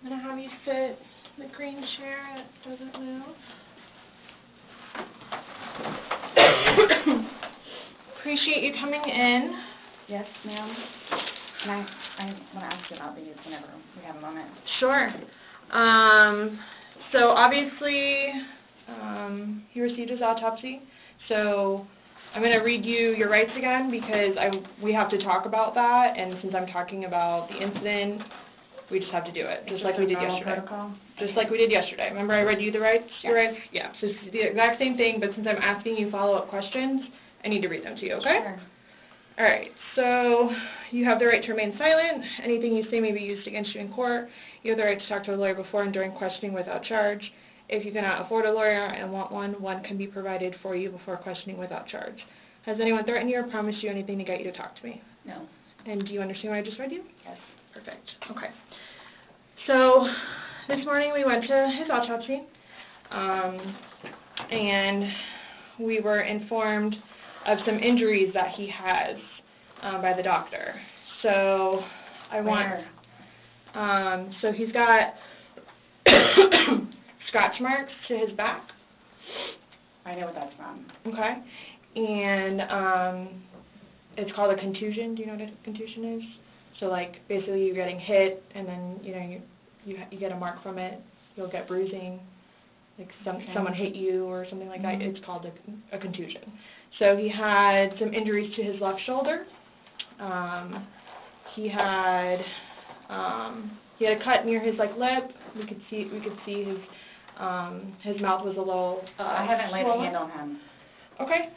I'm going to have you sit in the green chair that doesn't move. Appreciate you coming in. Yes, ma'am. And I want to ask you about these whenever we have a moment. Sure. So obviously, he received his autopsy. So I'm going to read you your rights again because we have to talk about that. And since I'm talking about the incident, we just have to do it, just like we did yesterday. Protocol? Just like we did yesterday. Remember I read you the rights? Yeah. Your rights? Yeah. So it's the exact same thing, but since I'm asking you follow-up questions, I need to read them to you, okay? Sure. All right. So you have the right to remain silent. Anything you say may be used against you in court. You have the right to talk to a lawyer before and during questioning without charge. If you cannot afford a lawyer and want one can be provided for you before questioning without charge. Has anyone threatened you or promised you anything to get you to talk to me? No. And do you understand what I just read you? Yes. Perfect. Okay. So this morning we went to his autopsy, and we were informed of some injuries that he has by the doctor. So so he's got scratch marks to his back. I know what that's from. Okay. And it's called a contusion. Do you know what a contusion is? So like basically you're getting hit and then you get a mark from it. You'll get bruising. Like someone hit you or something like that. It's called a contusion. So he had some injuries to his left shoulder. He had a cut near his lip. We could see his mouth was a little I haven't laid a swollen. hand on him. Okay.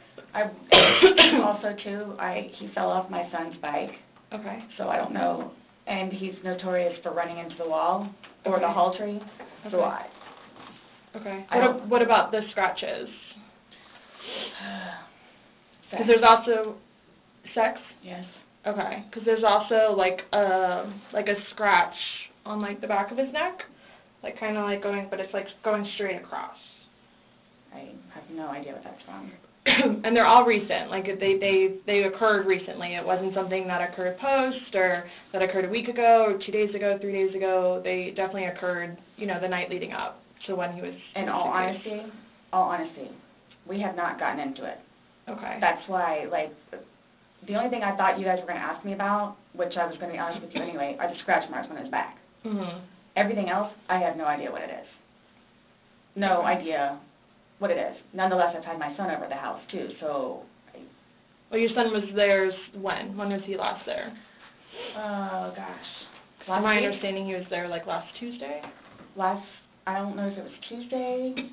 Also too, he fell off my son's bike. Okay. So I don't know, and he's notorious for running into the wall or the hall tree. So Okay. What about the scratches? Because there's also sex. Yes. Okay. Because there's also like a scratch on the back of his neck, kind of going, but it's going straight across. I have no idea what that's from. And they're all recent. They occurred recently. It wasn't something that occurred post or that occurred a week ago or 2 days ago, 3 days ago. They definitely occurred, the night leading up to when he was. In all honesty, we have not gotten into it. Okay. That's why, the only thing I thought you guys were going to ask me about, which I was going to be honest with you anyway, are the scratch marks on his back. Mhm. Everything else, I have no idea what it is. No idea what it is. Nonetheless, I've had my son over at the house, too, so. Well, your son was there when? When was he last there? Oh, gosh. From my understanding, he was there, last Tuesday? I don't know if it was Tuesday,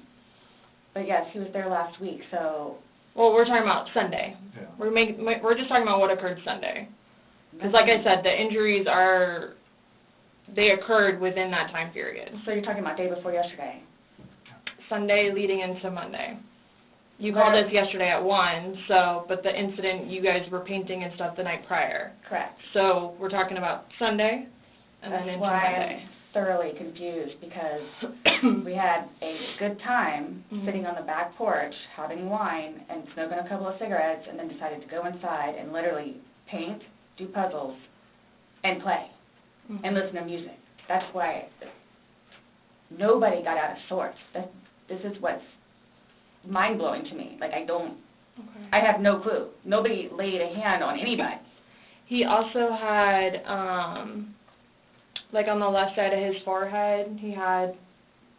but yes, he was there last week, so. Well, we're talking about Sunday. Yeah. We're just talking about what occurred Sunday. Because like I said, the injuries they occurred within that time period. So you're talking about day before yesterday? Sunday leading into Monday. You called us yesterday at 1, but the incident, you guys were painting and stuff the night prior. Correct. So we're talking about Sunday and then into Monday. I'm thoroughly confused because we had a good time sitting on the back porch having wine and smoking a couple of cigarettes and then decided to go inside and literally paint, do puzzles, and play and listen to music. That's why nobody got out of sorts. This is what's mind-blowing to me. I have no clue. Nobody laid a hand on anybody. He also had, on the left side of his forehead, he had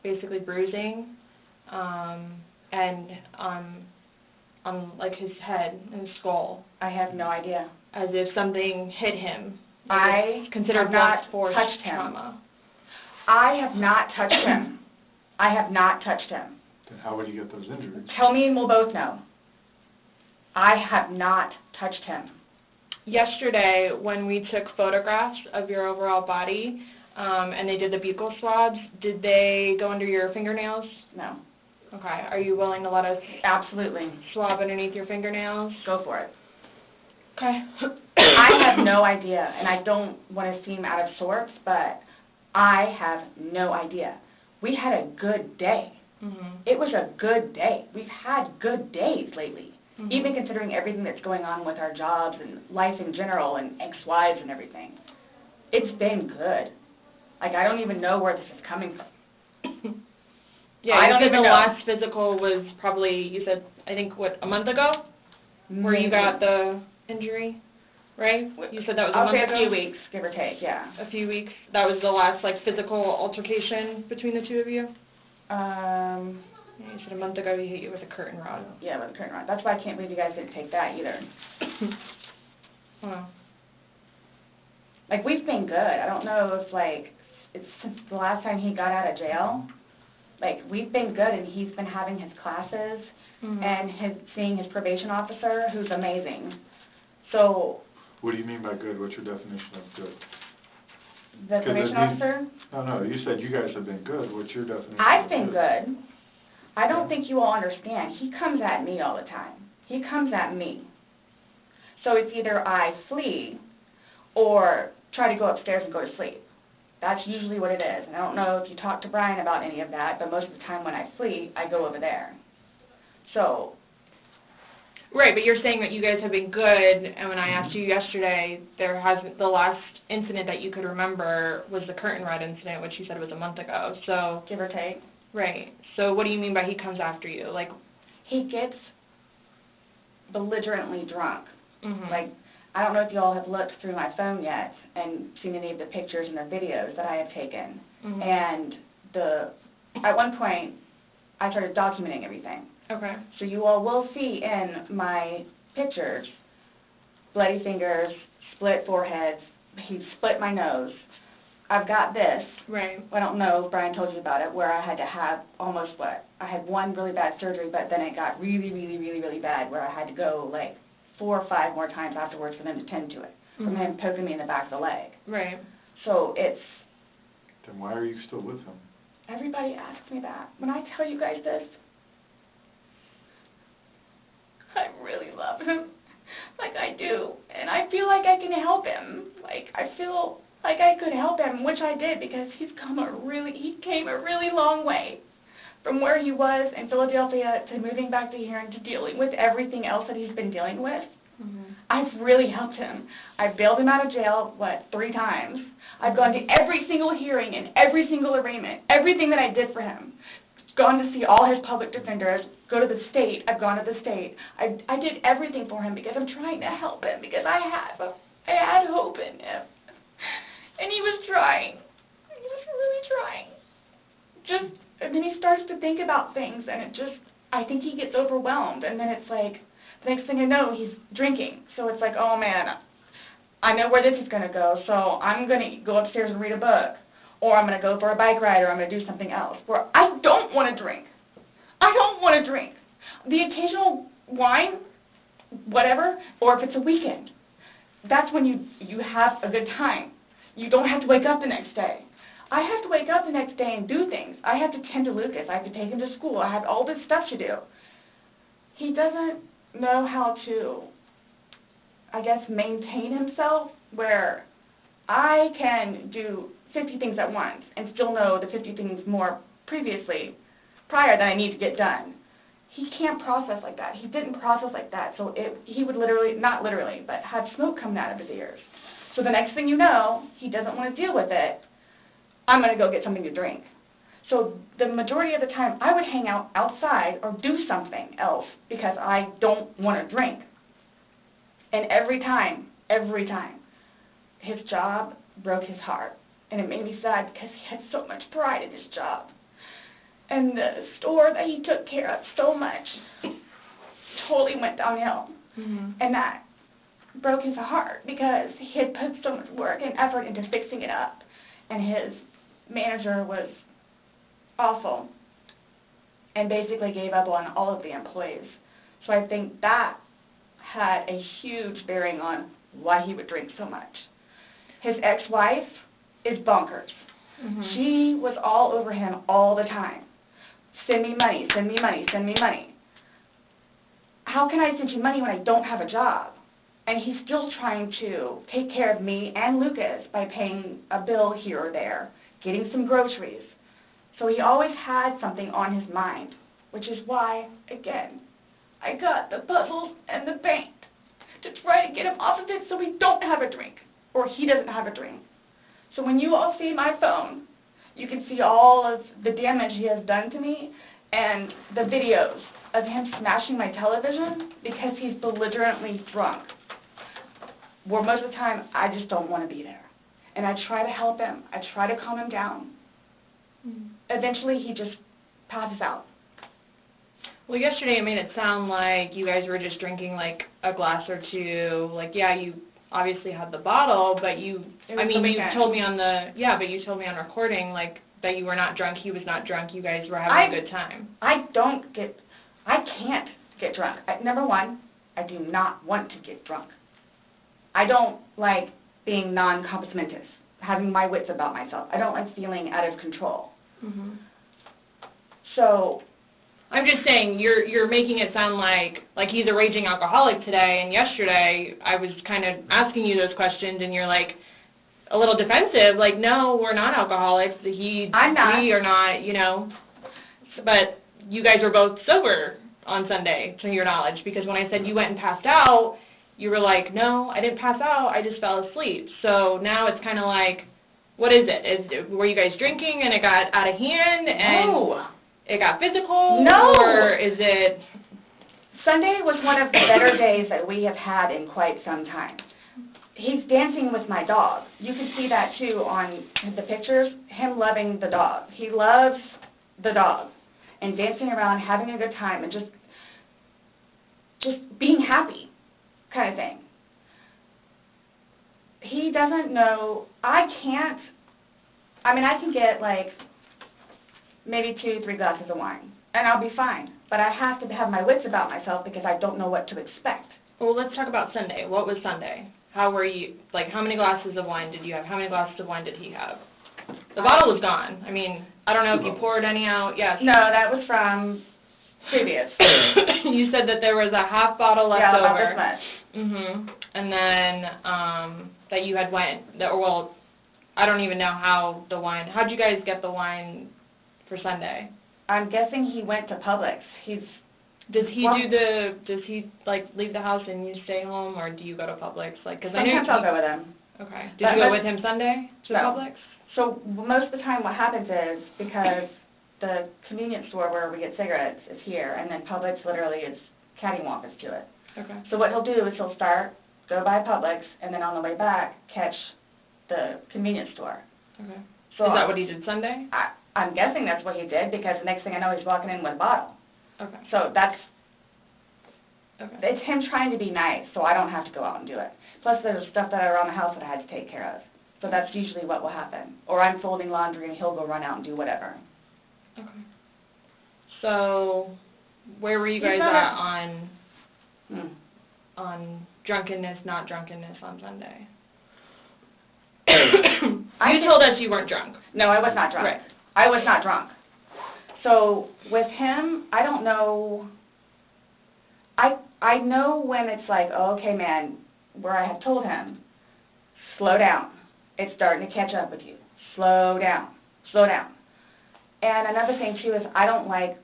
basically bruising, and on his head and his skull. I have no idea. As if something hit him. I considered have not force touched him. trauma. I have not touched him. I have not touched him. Then how would you get those injuries? Tell me and we'll both know. I have not touched him. Yesterday, when we took photographs of your overall body, and they did the buccal swabs, did they go under your fingernails? No. Okay. Are you willing to let us Absolutely. swab underneath your fingernails? Go for it. Okay. I have no idea, and I don't want to seem out of sorts, but I have no idea. We had a good day. Mhm. It was a good day. We've had good days lately, Mhm. even considering everything that's going on with our jobs and life in general and ex-wives and everything. It's been good. Like, I don't even know where this is coming from. Yeah, I you don't said even the know. last physical was probably, you said, I think, what, a month ago? Where you got the injury, right? You said that was a I'll month say ago? a few weeks, give or take, yeah. A few weeks. That was the last, like, physical altercation between the two of you? Yeah, you said a month ago he hit you with a curtain rod. Yeah, with the curtain rod. That's why I can't believe you guys didn't take that either. Wow. Like, we've been good. I don't know if, like, it's since the last time he got out of jail. Like, we've been good, and he's been having his classes and seeing his probation officer, who's amazing. So, What do you mean by good? What's your definition of good? the probation officer, No, you said you guys have been good. What's your definition I've of been good. I don't think you all understand. He comes at me all the time. He comes at me. So it's either I flee or try to go upstairs and go to sleep. That's usually what it is. And I don't know if you talked to Brian about any of that, but most of the time when I flee, I go over there. So, Right, but you're saying that you guys have been good, and when I asked you yesterday, there hasn't, the last incident that you could remember was the curtain rod incident, which you said was a month ago, so. give or take. Right, so what do you mean by he comes after you, like? He gets belligerently drunk. Mhm. Like, I don't know if you all have looked through my phone yet and seen any of the pictures and the videos that I have taken. Mhm. And at one point, I started documenting everything. Okay. So you all will see in my pictures bloody fingers, split foreheads, he split my nose. I've got this. Right. I don't know if Brian told you about it, where I had to have almost I had one really bad surgery, but then it got really, really, really, really bad, where I had to go like 4 or 5 more times afterwards for them to tend to it, from him poking me in the back of the leg. Right. So it's, Then why are you still with him? everybody asks me that. When I tell you guys this, I really love him, like I do, and I feel like I can help him. Like, I feel like I could help him, which I did, because he came a really long way from where he was in Philadelphia to moving back to here and to dealing with everything else that he's been dealing with. I've really helped him. I've bailed him out of jail, 3 times. I've gone to every single hearing and every single arraignment, everything that I did for him. Gone to see all his public defenders, go to the state. I've gone to the state. I did everything for him because I'm trying to help him, because I had hope in him. And he was trying. He was really trying. And then he starts to think about things, and I think he gets overwhelmed, and then it's like, the next thing I know, he's drinking. So it's like, oh man, I know where this is going to go, so I'm going to go upstairs and read a book, or I'm going to go for a bike ride, or I'm going to do something else. Where I don't want to drink. I don't want to drink. The occasional wine, whatever, or if it's a weekend, that's when you have a good time. You don't have to wake up the next day. I have to wake up the next day and do things. I have to tend to Lucas. I have to take him to school. I have all this stuff to do. He doesn't know how to, I guess, maintain himself, where I can do 50 things at once and still know the 50 things more prior that I need to get done. He can't process like that. He didn't process like that, so he would literally, not literally, but have smoke coming out of his ears. So the next thing you know, he doesn't want to deal with it. I'm going to go get something to drink. So the majority of the time, I would hang out outside or do something else because I don't want to drink. And every time, his job broke his heart. And it made me sad because he had so much pride in his job. And the store that he took care of so much totally went downhill. And that broke his heart because he had put so much work and effort into fixing it up. And his manager was awful and basically gave up on all of the employees. So I think that had a huge bearing on why he would drink so much. His ex-wife is bonkers. She was all over him all the time. send me money, send me money, send me money. How can I send you money when I don't have a job? And he's still trying to take care of me and Lucas by paying a bill here or there, getting some groceries. So he always had something on his mind, which is why, again, I got the puzzles and the paint to try to get him off of it so we don't have a drink, or he doesn't have a drink. So when you all see my phone, you can see all of the damage he has done to me and the videos of him smashing my television because he's belligerently drunk. Where most of the time, I just don't want to be there. And I try to help him. I try to calm him down. Eventually, he just passes out. Well, yesterday it made it sound like you guys were just drinking, like, a glass or two. Like, yeah, you obviously had the bottle, but you told me on but you told me on recording, like, that you were not drunk, he was not drunk, you guys were having a good time. I can't get drunk. Number one, I do not want to get drunk. I don't like being non-compos mentis, having my wits about myself. I don't like feeling out of control. So I'm just saying, you're making it sound like he's a raging alcoholic today, and yesterday I was kind of asking you those questions, and you're like a little defensive, like, no, we're not alcoholics. I'm not. We are not, you know. But you guys were both sober on Sunday, to your knowledge, because when I said you went and passed out, you were like, no, I didn't pass out, I just fell asleep. So now it's kind of like, what is it? Were you guys drinking and it got out of hand and no. It got physical? No. Or is it... Sunday was one of the better days that we have had in quite some time. He's dancing with my dog. You can see that, too, on the pictures, him loving the dog. He loves the dog and dancing around, having a good time, and just being happy kind of thing. He doesn't know, I can get, like, maybe 2-3 glasses of wine, and I'll be fine. But I have to have my wits about myself because I don't know what to expect. Well, let's talk about Sunday. What was Sunday? How were you, like, how many glasses of wine did you have? How many glasses of wine did he have? The bottle was gone. I mean, I don't know if you poured any out. Yes. No, that was from previous. You said that there was a half bottle left over. Yeah, about this much. And then that you had I don't even know how the wine, how'd you guys get the wine for Sunday? I'm guessing he went to Publix. Does he like leave the house and you stay home, or do you go to Publix? Like, cause sometimes I'll go with him. Okay. Did you go with him Sunday to Publix? So most of the time what happens is, because the convenience store where we get cigarettes is here, and then Publix literally is cattywampus to it. Okay. So what he'll do is he'll go by Publix, and then on the way back, catch the convenience store. Okay. So is that what he did Sunday? I'm guessing that's what he did, because the next thing I know, he's walking in with a bottle. Okay. So it's him trying to be nice, so I don't have to go out and do it. Plus, there's stuff that are around the house that I had to take care of. So that's usually what will happen. Or I'm folding laundry, and he'll go run out and do whatever. Okay. So where were you guys at on drunkenness, not drunkenness on Sunday? You told us you weren't drunk. No, I was not drunk. Right. I was not drunk. So with him, I don't know. I know when it's like, oh, okay, man, where I have told him, slow down. It's starting to catch up with you. Slow down. Slow down. And another thing, too, is I don't like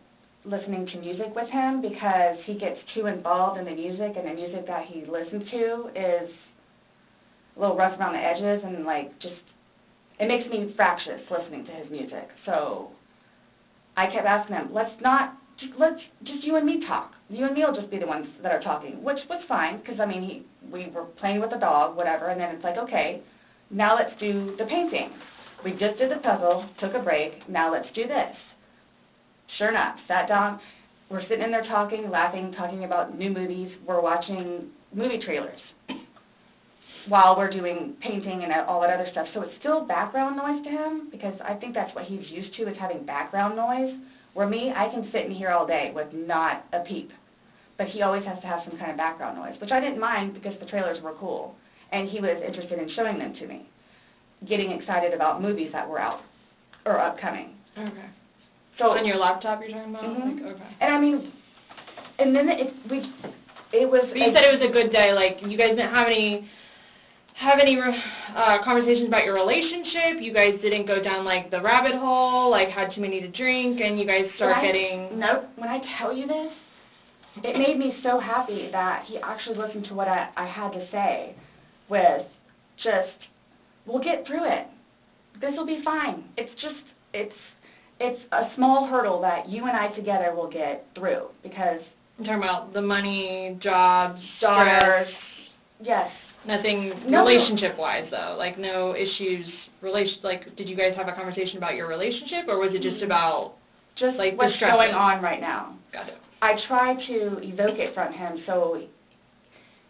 listening to music with him because he gets too involved in the music, and the music that he listens to is a little rough around the edges, and, like, it makes me fractious listening to his music. So I kept asking him, let's just you and me talk. You and me will just be the ones that are talking, which was fine, because, I mean, we were playing with the dog, whatever, and then it's like, okay, now let's do the painting. We just did the puzzle, took a break, now let's do this. Sure enough, sat down, we're sitting in there talking, laughing, talking about new movies, we're watching movie trailers while we're doing painting and all that other stuff. So it's still background noise to him, because I think that's what he's used to, is having background noise, where me, I can sit in here all day with not a peep. But he always has to have some kind of background noise, which I didn't mind because the trailers were cool, and he was interested in showing them to me, getting excited about movies that were out or upcoming. Okay. So on your laptop you're talking about? Mhm. Like, okay. And I mean, and then it was. But you said it was a good day, like, you guys didn't have any conversations about your relationship, you guys didn't go down, like, the rabbit hole, like, had too many to drink, and you guys start getting... Nope. When I tell you this, it made me so happy that he actually listened to what I had to say with just, we'll get through it. This will be fine. It's just, it's a small hurdle that you and I together will get through because... I'm talking about the money, jobs, daughters, stress. Yes. Nothing No. relationship-wise, though? Like, no issues, like, did you guys have a conversation about your relationship, or was it just about, just like, what's the stress? going on right now? Got it. I try to evoke it from him so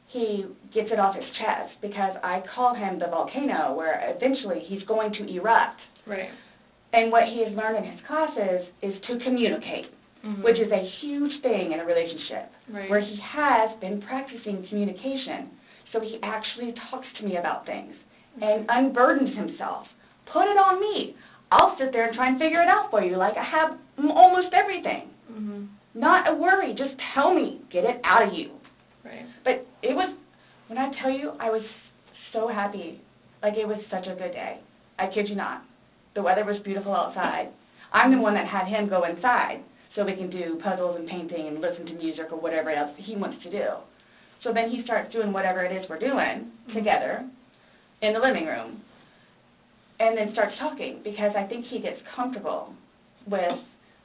he gets it off his chest because I call him the volcano where eventually he's going to erupt. Right. And what he has learned in his classes is to communicate, which is a huge thing in a relationship, where he has been practicing communication. So he actually talks to me about things and unburdens himself. Put it on me. I'll sit there and try and figure it out for you like I have almost everything. Not a worry. Just tell me. Get it out of you. Right. But it was, when I tell you, I was so happy. Like, it was such a good day. I kid you not. The weather was beautiful outside. I'm the one that had him go inside so we can do puzzles and painting and listen to music or whatever else he wants to do. So then he starts doing whatever it is we're doing together in the living room and then starts talking because I think he gets comfortable with,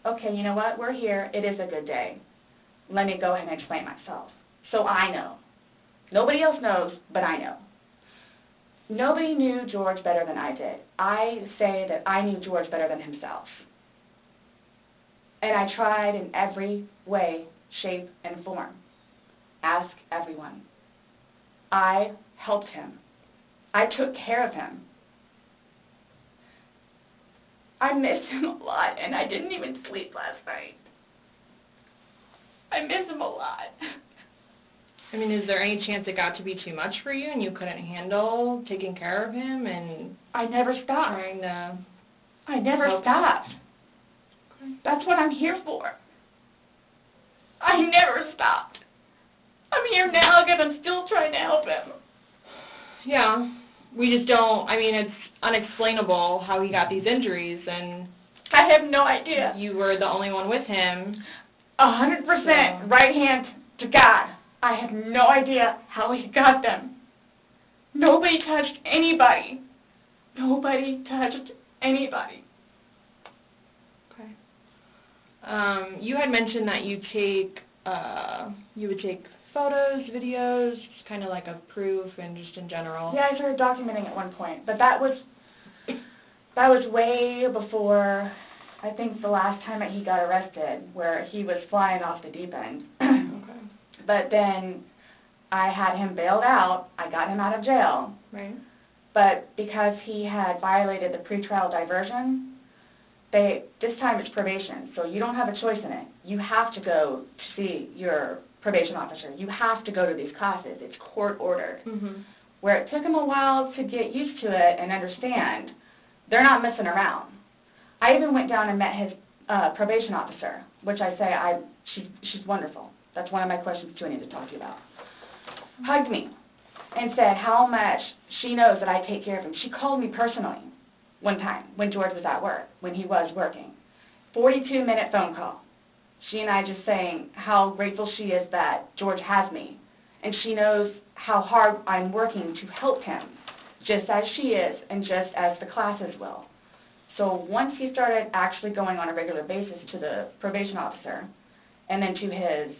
okay, you know what, we're here, it is a good day. Let me go ahead and explain myself. So I know. Nobody else knows, but I know. Nobody knew George better than I did. I say that I knew George better than himself. And I tried in every way, shape, and form. Ask everyone. I helped him. I took care of him. I miss him a lot, and I didn't even sleep last night. I miss him a lot. I mean, is there any chance it got to be too much for you and you couldn't handle taking care of him and... I never stopped. Trying to... I never stopped. Okay. That's what I'm here for. I never stopped. I'm here now because I'm still trying to help him. Yeah, we just don't, I mean, it's unexplainable how he got these injuries, and... I have no idea. You were the only one with him. 100% right hand to God. I have no idea how he got them. Nobody touched anybody. Nobody touched anybody. Okay. You had mentioned that you would take photos, videos, just kind of like a proof and just in general. Yeah, I started documenting at one point, but that was way before, I think, the last time that he got arrested, where he was flying off the deep end. Okay. But then I had him bailed out. I got him out of jail. Right. But because he had violated the pretrial diversion, this time it's probation, so you don't have a choice in it. You have to go to see your probation officer. You have to go to these classes. It's court-ordered. Where it took him a while to get used to it and understand, they're not messing around. I even went down and met his probation officer, which I say she's wonderful. That's one of my questions, too, I need to talk to you about. Hugged me and said how much she knows that I take care of him. She called me personally one time when George was at work, when he was working. 42-minute phone call. She and I just saying how grateful she is that George has me. And she knows how hard I'm working to help him, just as she is and just as the classes will. So once he started actually going on a regular basis to the probation officer and then to his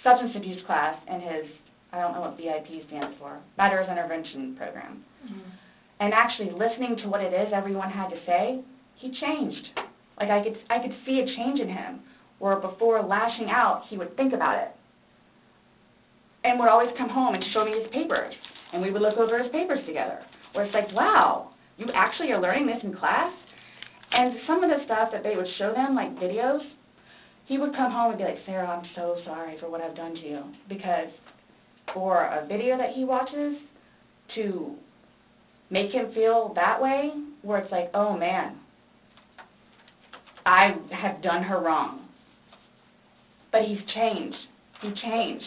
substance abuse class and his, I don't know what BIP stands for, Matters Intervention Program, and actually listening to what it is everyone had to say, he changed. Like I could see a change in him, where before lashing out, he would think about it. And would always come home and show me his papers, and we would look over his papers together, where it's like, wow, you actually are learning this in class? And some of the stuff that they would show them, like videos, he would come home and be like, Sarah, I'm so sorry for what I've done to you. Because for a video that he watches to make him feel that way, where it's like, oh man, I have done her wrong. But he's changed. He changed.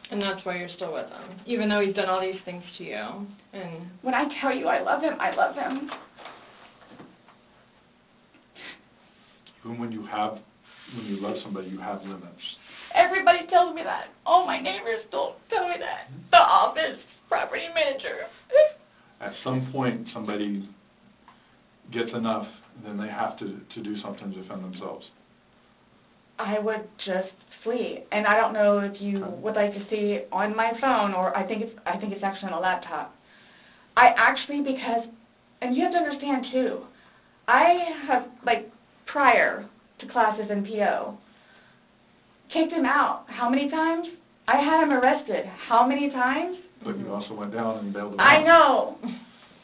And that's why you're still with him, even though he's done all these things to you. And when I tell you I love him, I love him. Even when you love somebody, you have limits. Everybody tells me that. All my neighbors don't tell me that. The office, property manager. At some point, somebody gets enough, then they have to do something to defend themselves. I would just flee, and I don't know if you would like to see on my phone, or I think it's actually on a laptop. I actually, because, and you have to understand too, I have, like, prior to classes in PO, kicked him out. How many times? I had him arrested. How many times? But you also went down and bailed him out. I know.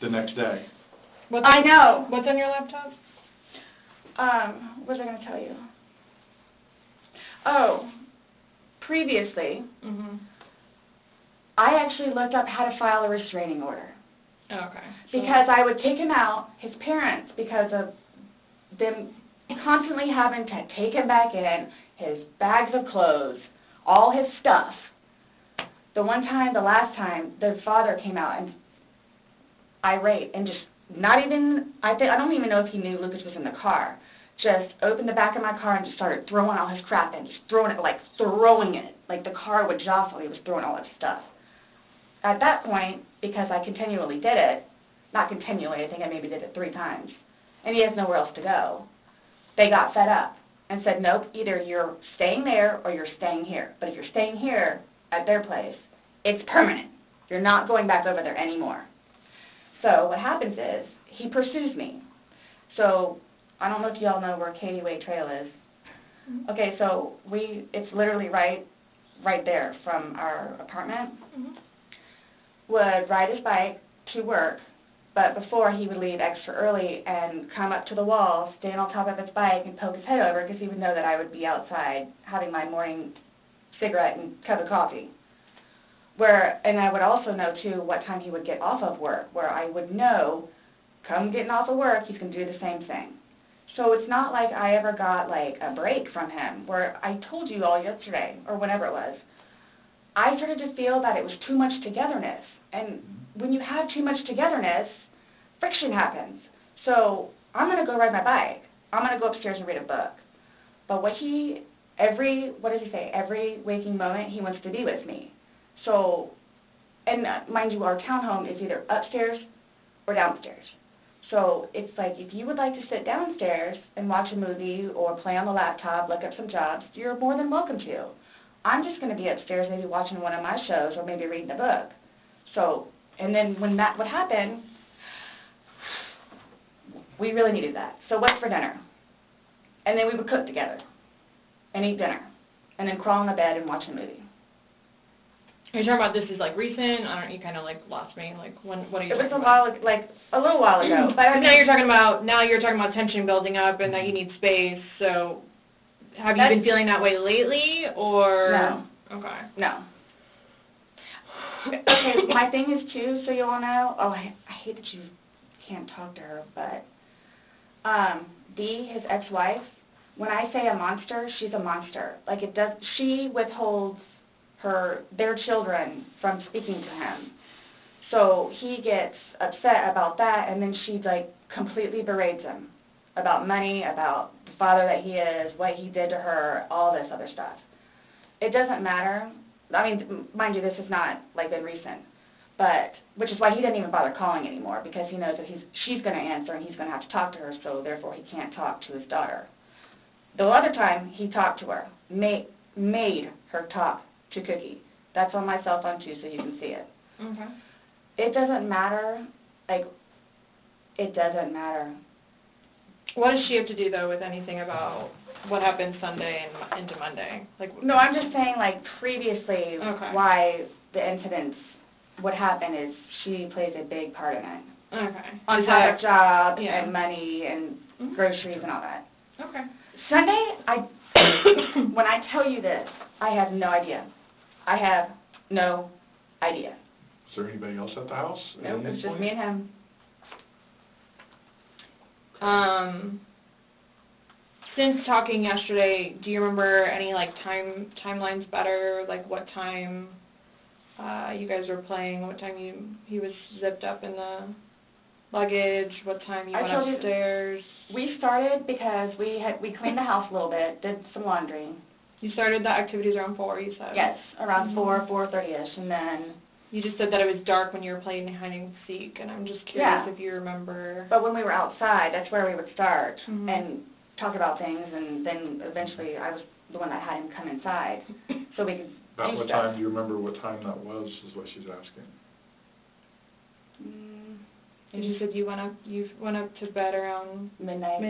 The next day. I know. What's on your laptop? What was I going to tell you? Oh, previously, I actually looked up how to file a restraining order. Okay. Because I would take him out, his parents, because of them constantly having to take him back in, his bags of clothes, all his stuff. The last time, the father came out and irate and just not even, I don't even know if he knew Lucas was in the car, just opened the back of my car and just started throwing all his crap in, just throwing it, like the car would jostle, he was throwing all his stuff. At that point, because I continually did it, not continually, I think I maybe did it 3 times, and he has nowhere else to go, they got fed up and said, nope, either you're staying there or you're staying here. But if you're staying here at their place, it's permanent. You're not going back over there anymore. So what happens is he pursues me. So I don't know if you all know where Katie Way Trail is. Okay, so it's literally right there from our apartment. Would ride his bike to work, but before he would leave extra early and come up to the wall, stand on top of his bike and poke his head over because he would know that I would be outside having my morning cigarette and cup of coffee. And I would also know, too, what time he would get off of work, where I would know, come getting off of work, he's going to do the same thing. So it's not like I ever got, like, a break from him, where I told you all yesterday, or whenever it was, I started to feel that it was too much togetherness. And when you have too much togetherness, friction happens. So I'm going to go ride my bike. I'm going to go upstairs and read a book. But every waking moment, he wants to be with me. So, and mind you, our townhome is either upstairs or downstairs. So it's like, if you would like to sit downstairs and watch a movie or play on the laptop, look up some jobs, you're more than welcome to. I'm just going to be upstairs maybe watching one of my shows or maybe reading a book. So, and then when that would happen, we really needed that. So what's for dinner? And then we would cook together and eat dinner and then crawl in the bed and watch a movie. Are you talking about this is like recent? You kind of like lost me. Like what are you? It was a little while ago. But now you're talking about tension building up and that you need space. So have you been feeling that way lately or? No. Okay. No. Okay, my thing is too, so you all know, I hate that you can't talk to her, but Dee, his ex-wife, when I say a monster, she's a monster. Like she withholds their children from speaking to him. So he gets upset about that, and then she like completely berates him about money, about the father that he is, what he did to her, all this other stuff. It doesn't matter. I mean, mind you, this has not like been recent, but which is why he doesn't even bother calling anymore, because he knows that she's going to answer and he's going to have to talk to her, so therefore he can't talk to his daughter. The other time he talked to her, made her talk to Cookie. That's on my cell phone too, so you can see it. Okay. It doesn't matter. Like, it doesn't matter. What does she have to do though with anything about what happened Sunday and into Monday? Like, no, I'm just saying, like, previously, why the incidents would happen is she plays a big part in it. Okay. On top of job and money and groceries and all that. Okay. Sunday, when I tell you this, I have no idea. I have no idea. Is there anybody else at the house? Nope, it's just me and him. since talking yesterday, do you remember any, like, timelines better? Like, what time you guys were playing, what time he was zipped up in the luggage, what time you went upstairs? We started because we cleaned the house a little bit, did some laundry. You started the activities around 4, you said? Yes, around 4:30ish, and then... You just said that it was dark when you were playing hide and seek, and I'm just curious if you remember. But when we were outside, that's where we would start and talk about things, and then eventually I was the one that had him come inside so we could About do what stuff. time, do you remember what time that was, is what she's asking. And you said you went up to bed around midnight,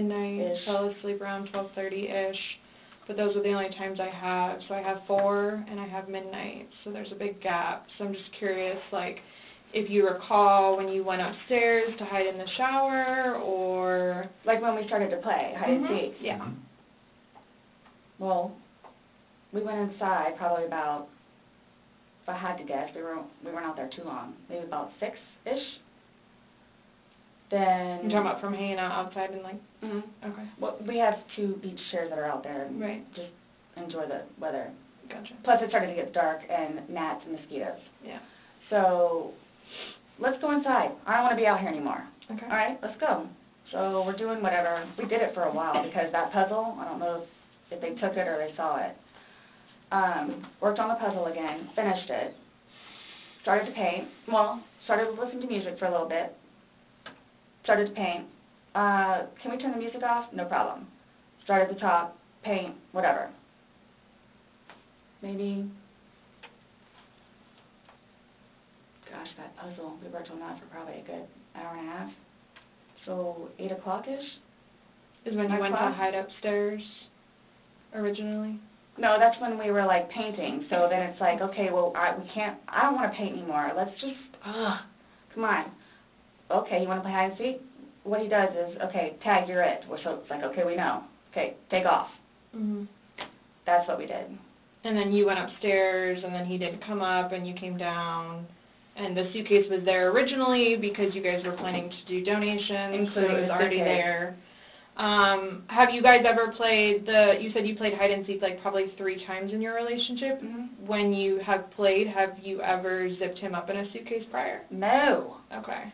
fell asleep around 12:30ish. But those are the only times I have. So I have 4 and I have midnight. So there's a big gap. So I'm just curious, like, if you recall when you went upstairs to hide in the shower, or... Like when we started to play hide and seek? Yeah. Well, we went inside probably about, if I had to guess, we weren't out there too long, maybe about 6-ish. Then... You're talking about from hanging out outside and, like... Okay. Well, we have 2 beach chairs that are out there and just enjoy the weather. Gotcha. Plus it started to get dark and gnats and mosquitoes. Yeah. So, let's go inside. I don't want to be out here anymore. Okay. All right, let's go. So we're doing whatever. We did it for a while because that puzzle, I don't know if they took it or they saw it. Worked on the puzzle again, finished it, started to paint. Well, started listening to music for a little bit. Started to paint. Can we turn the music off? No problem. Start at the top, paint, whatever. Maybe, gosh, that puzzle, we worked on that for probably a good hour and a half. So 8 o'clock-ish? Is when you went to hide upstairs originally? No, that's when we were, like, painting. So then it's like, okay, well, I don't want to paint anymore. Let's just, come on. Okay, you want to play hide and seek? What he does is, okay, tag, you're it. So it's like, okay, we know. Okay, take off. That's what we did. And then you went upstairs, and then he didn't come up, and you came down, and the suitcase was there originally because you guys were planning to do donations, so it was already there. Have you guys ever played you said you played hide and seek like probably 3 times in your relationship. When you have played, have you ever zipped him up in a suitcase prior? No. Okay.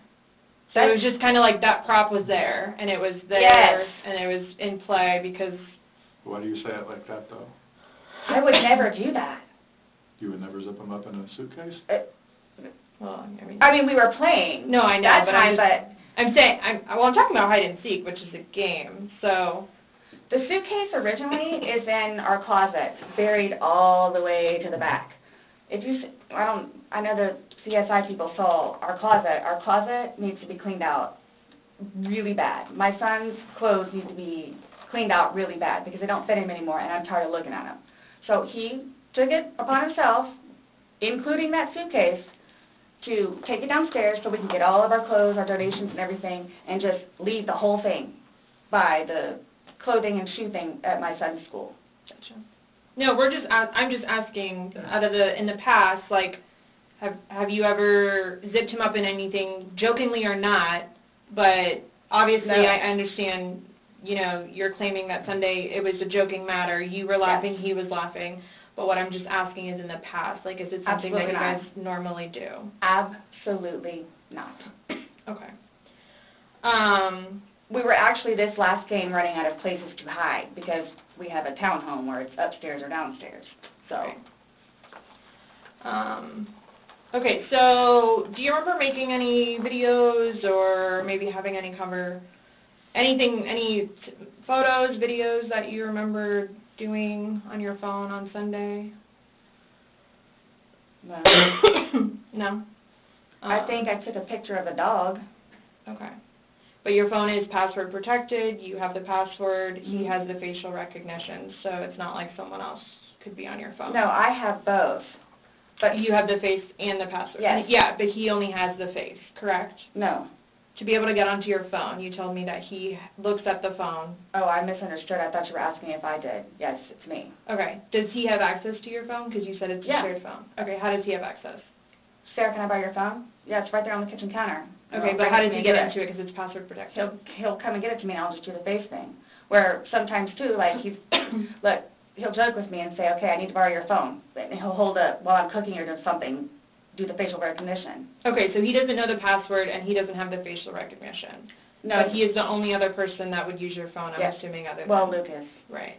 So it was just kind of like that prop was there, and it was there, and it was in play because... Why do you say it like that, though? I would never do that. You would never zip them up in a suitcase? Well, I mean, we were playing. No, I know, that but time, I'm talking about hide and seek, which is a game, so... The suitcase originally is in our closet, buried all the way to the back. If you, I know the CSI people saw our closet. Our closet needs to be cleaned out really bad. My son's clothes need to be cleaned out really bad because they don't fit him anymore, and I'm tired of looking at them. So he took it upon himself, including that suitcase, to take it downstairs so we can get all of our clothes, our donations and everything, and just leave the whole thing by the clothing and shoe thing at my son's school. Gotcha. No, I'm just asking, in the past, like, have you ever zipped him up in anything, jokingly or not, but obviously I understand, you know, you're claiming that Sunday it was a joking matter, you were laughing, he was laughing, but what I'm just asking is in the past, like, is it something that you guys normally do? Absolutely not. Okay. We were actually this last game running out of places to hide because we have a townhome where it's upstairs or downstairs. So. Okay, so do you remember making any videos or maybe having any any photos, videos that you remember doing on your phone on Sunday? No. No? I think I took a picture of a dog. Okay. But your phone is password protected, you have the password, he has the facial recognition, so it's not like someone else could be on your phone. No, I have both. But you have the face and the password? Yes. Yeah, but he only has the face, correct? No. To be able to get onto your phone, you told me that he looks at the phone. Oh, I misunderstood. I thought you were asking if I did. Yes, it's me. Okay. Does he have access to your phone? Because you said it's a shared phone. Okay, how does he have access? Sarah, can I borrow your phone? Yeah, it's right there on the kitchen counter. Okay, but how does he get into it because it's password protected? He'll come and get it to me and I'll just do the face thing. Where sometimes too, like look, he'll joke with me and say, okay, I need to borrow your phone. And he'll hold it while I'm cooking or doing something, do the facial recognition. Okay, so he doesn't know the password and he doesn't have the facial recognition. No. But he is the only other person that would use your phone, I'm Yes. assuming, other than... Well, Lucas. Right.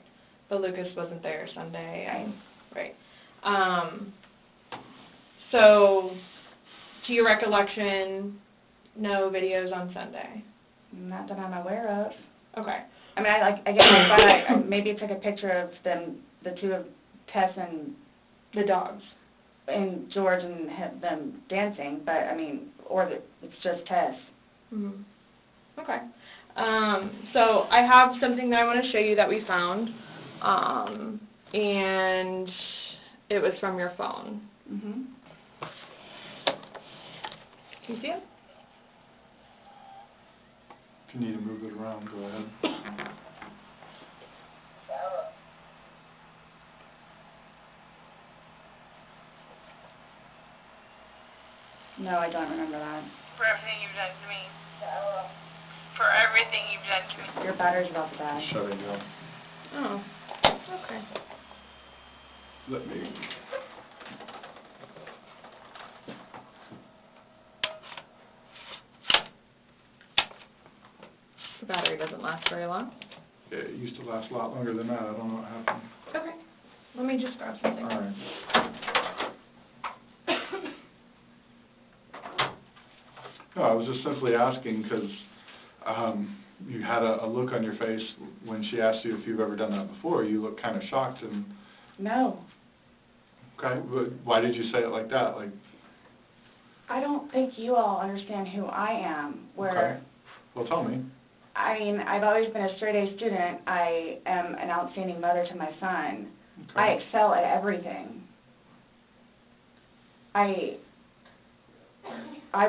But Lucas wasn't there Sunday. And, right. So, to your recollection, no videos on Sunday? Not that I'm aware of. Okay. I mean, I guess I maybe took a picture of them, the two of Tess and The dogs. and George and them dancing, but I mean, it's just Tess. Mm-hmm. Okay. So I have something that I want to show you that we found, and it was from your phone. Mm-hmm. Can you see it? If you need to move it around, go ahead. No, I don't remember that. For everything you've done to me. For everything you've done to me. Your battery's about to die. Shut it down. Oh, okay. Let me... The battery doesn't last very long. Yeah, it used to last a lot longer than that. I don't know what happened. Okay. Let me just grab something. All right. No, I was just simply asking because you had a look on your face when she asked you if you've ever done that before. You looked kind of shocked and... No. Okay, but why did you say it like that? Like... I don't think you all understand who I am, where... Okay. Well, tell me. I mean, I've always been a straight-A student. I am an outstanding mother to my son. Okay. I excel at everything. I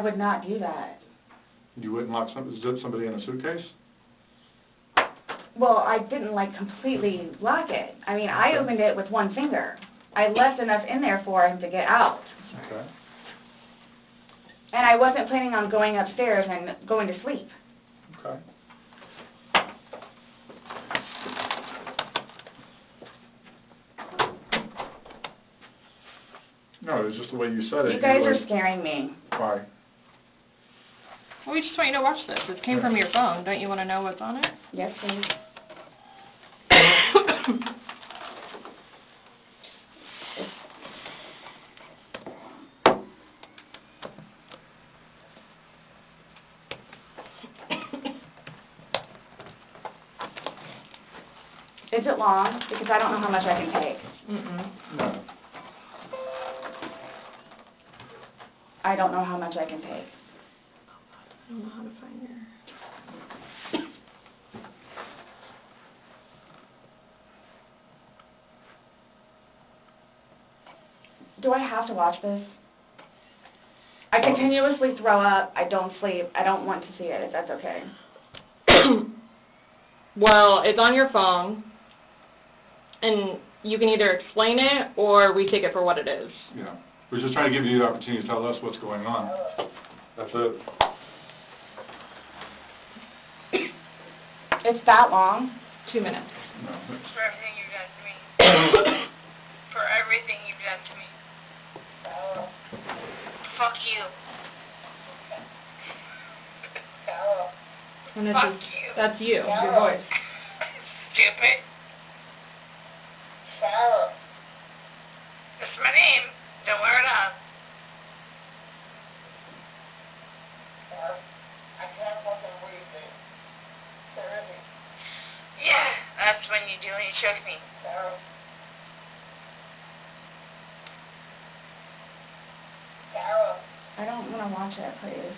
would not do that. You wouldn't zip somebody in a suitcase? Well, I didn't, like, completely lock it. I mean, I opened it with one finger. I left enough in there for him to get out. Okay. And I wasn't planning on going upstairs and going to sleep. Okay. No, it was just the way you said it. You guys were are scaring me. Why? Well, we just want you to watch this. This came from your phone. Don't you want to know what's on it? Yes, please. Is it long? Because I don't know how much I can take. Mm-mm. No. I don't know how much I can take. I don't know how to find your... Do I have to watch this? I continuously throw up. I don't sleep. I don't want to see it, if that's okay. Well, it's on your phone, and you can either explain it or we take it for what it is. Yeah. We're just trying to give you the opportunity to tell us what's going on. That's it. It's that long? 2 minutes. No. For everything you've done to me. For everything you've done to me. Fuck you. And this Fuck is, you. that's you, your voice. Stupid. That's my name. Don't wear it out. Yeah, that's when you do when you choke me. I don't want to watch it, please.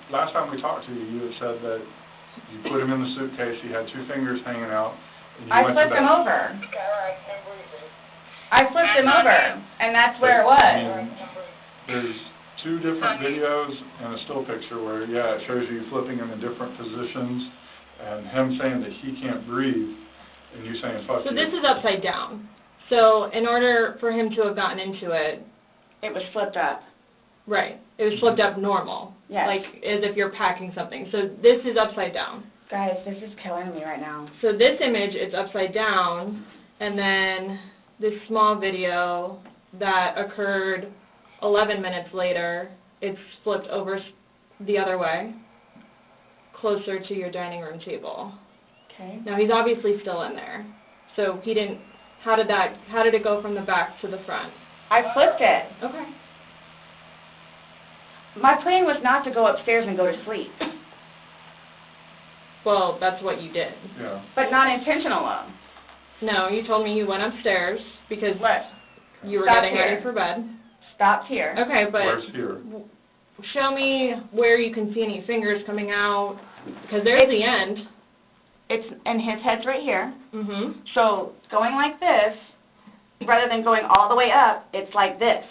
Last time we talked to you, you had said that you put him in the suitcase, he had 2 fingers hanging out, and you I went flipped to bed. him over. I flipped him over, and that's where it was. I mean, there's 2 different videos and a still picture where, yeah, it shows you flipping him in different positions, and him saying that he can't breathe, and you saying, fuck So you. this is upside down. So in order for him to have gotten into it, It was flipped up. right, It was flipped up normal. Yes. Like, as if you're packing something. So this is upside down. Guys, this is killing me right now. So this image is upside down, and then this small video that occurred 11 minutes later, it's flipped over the other way, closer to your dining room table. Okay. Now, he's obviously still in there. So he didn't, how did it go from the back to the front? I flipped it. Okay. My plan was not to go upstairs and go to sleep, Well, that's what you did. Yeah. but not intentional though. No, you told me you went upstairs because What? you were Stop getting here. ready for bed. Stopped here. Okay, but Where's here? show me where you can see any fingers coming out, because there's the end. It's, and his head's right here. Mm-hmm. So going like this, rather than going all the way up, it's like this.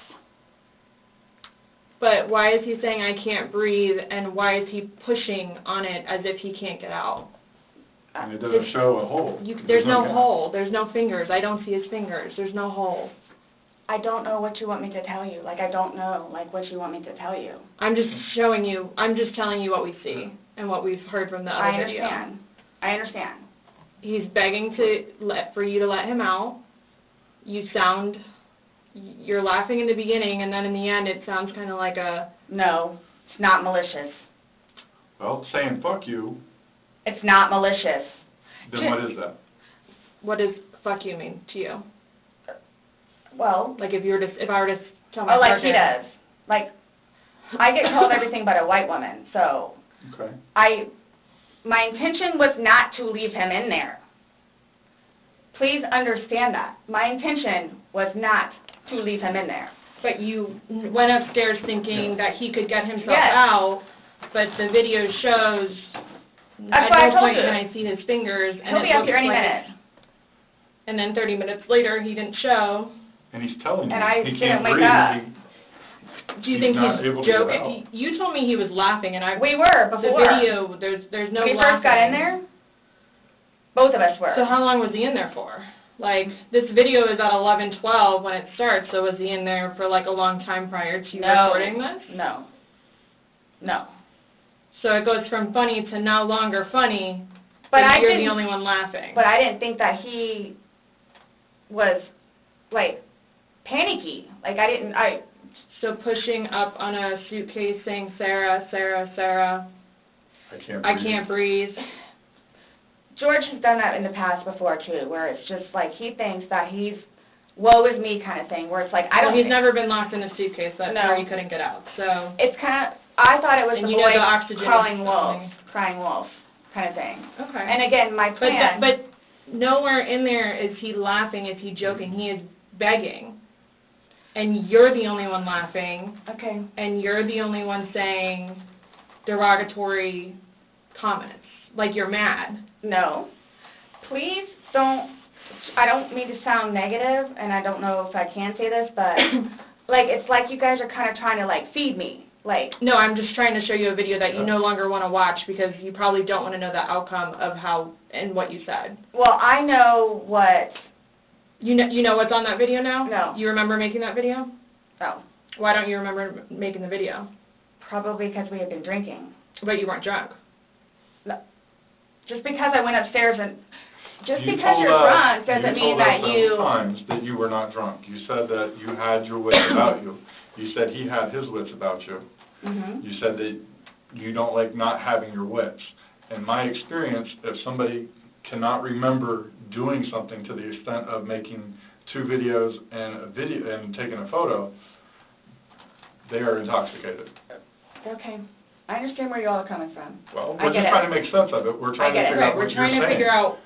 But why is he saying I can't breathe, and why is he pushing on it as if he can't get out? And it doesn't show a hole. There's no gap. hole. There's no fingers. I don't see his fingers. There's no hole. I don't know what you want me to tell you. Like, I don't know, like, what you want me to tell you. I'm just showing you. I'm just telling you what we see and what we've heard from the other I video. understand. I understand. He's begging for you to let him out. You're laughing in the beginning, and then in the end it sounds kind of like a... No, it's not malicious. Well, saying fuck you, It's not malicious. then what is that? What does fuck you mean to you? Well, Like if I were to tell my like he partner... does. Like, I get told everything but a white woman, so Okay. my intention was not to leave him in there. Please understand that. My intention was not to leave him in there. But you went upstairs thinking that he could get himself Yes. out, but the video shows That's at what I no told point you. can I see his fingers. And He'll it be up looks here any like- minute. And then 30 minutes later, he didn't show. And he's telling you And I he didn't can't wake breathe. up. Do you He's think not he's able to get joking? out. You told me he was laughing, and We were the before. video, there's no When we laughing. first got in there, both of us were. So how long was he in there for? Like, this video is at 11:12 when it starts, so was he in there for like a long time prior to you No. recording this? No. No. So it goes from funny to no longer funny, But and I you're didn't, the only one laughing. but I didn't think that he was, like, panicky. Like, So pushing up on a suitcase saying, Sarah, Sarah, Sarah, I can't I breathe. can't breathe. George has done that in the past before, too, where it's just like he thinks that he's woe is me kind of thing, where it's like, I don't He's think- never been locked in a suitcase No. where he couldn't get out, so. It's kind of, I thought it was And the you know boy the oxygen crawling is wolf, something. crying wolf kind of thing. Okay. And again, my plan. But nowhere in there is he laughing, is he joking, he is begging. And you're the only one laughing, Okay. and you're the only one saying derogatory comments, like you're mad. No. Please don't, I don't mean to sound negative, and I don't know if I can say this, but, like, it's like you guys are kind of trying to, like, feed me. Like, No, I'm just trying to show you a video that you no longer want to watch because you probably don't want to know the outcome of how and what you said. well, I know what, You know what's on that video now? No. You remember making that video? oh, Why don't you remember making the video? probably because we had been drinking. But you weren't drunk. Just because I went upstairs and, just You because told you're us- drunk doesn't mean You told us that you, several times that you were not drunk. You said that you had your wits about you. You said he had his wits about you. Mhm. You said that you don't like not having your wits. In my experience, if somebody cannot remember doing something to the extent of making 2 videos and taking a photo, they are intoxicated. Okay. I understand where you all are coming from. Well, I we're get just it. trying to make sense of it. We're trying to get it. figure Right, out what we're you're trying saying. to figure out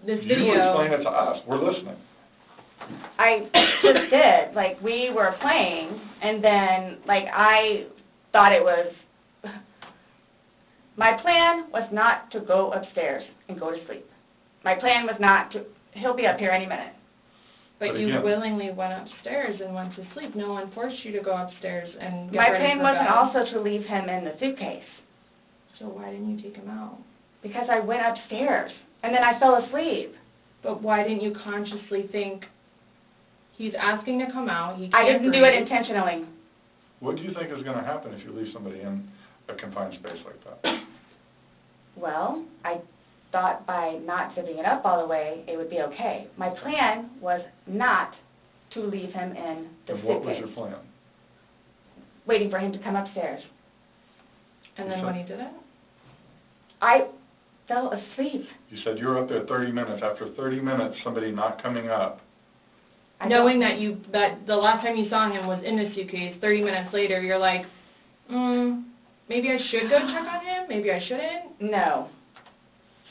this You video. explain it to us. We're listening. I just did. Like, we were playing, and then, like, I thought it was, my plan was not to go upstairs and go to sleep. My plan was not to, he'll be up here any minute. But But you again- willingly went upstairs and went to sleep. No one forced you to go upstairs and get My ready plan for wasn't bed. also to leave him in the suitcase, So why didn't you take him out? because I went upstairs, and then I fell asleep. But why didn't you consciously think, he's asking to come out, he can't I didn't do it breathe. intentionally. What do you think is going to happen if you leave somebody in a confined space like that? Well, I thought by not zipping it up all the way, it would be okay. My plan was not to leave him in the And suitcase. what was your plan? Waiting for him to come upstairs. And then when he did it? I fell asleep. You said you were up there 30 minutes. After 30 minutes, somebody not coming up. Knowing that the last time you saw him was in the suitcase, 30 minutes later, you're like, maybe I should go check on him, maybe I shouldn't? No.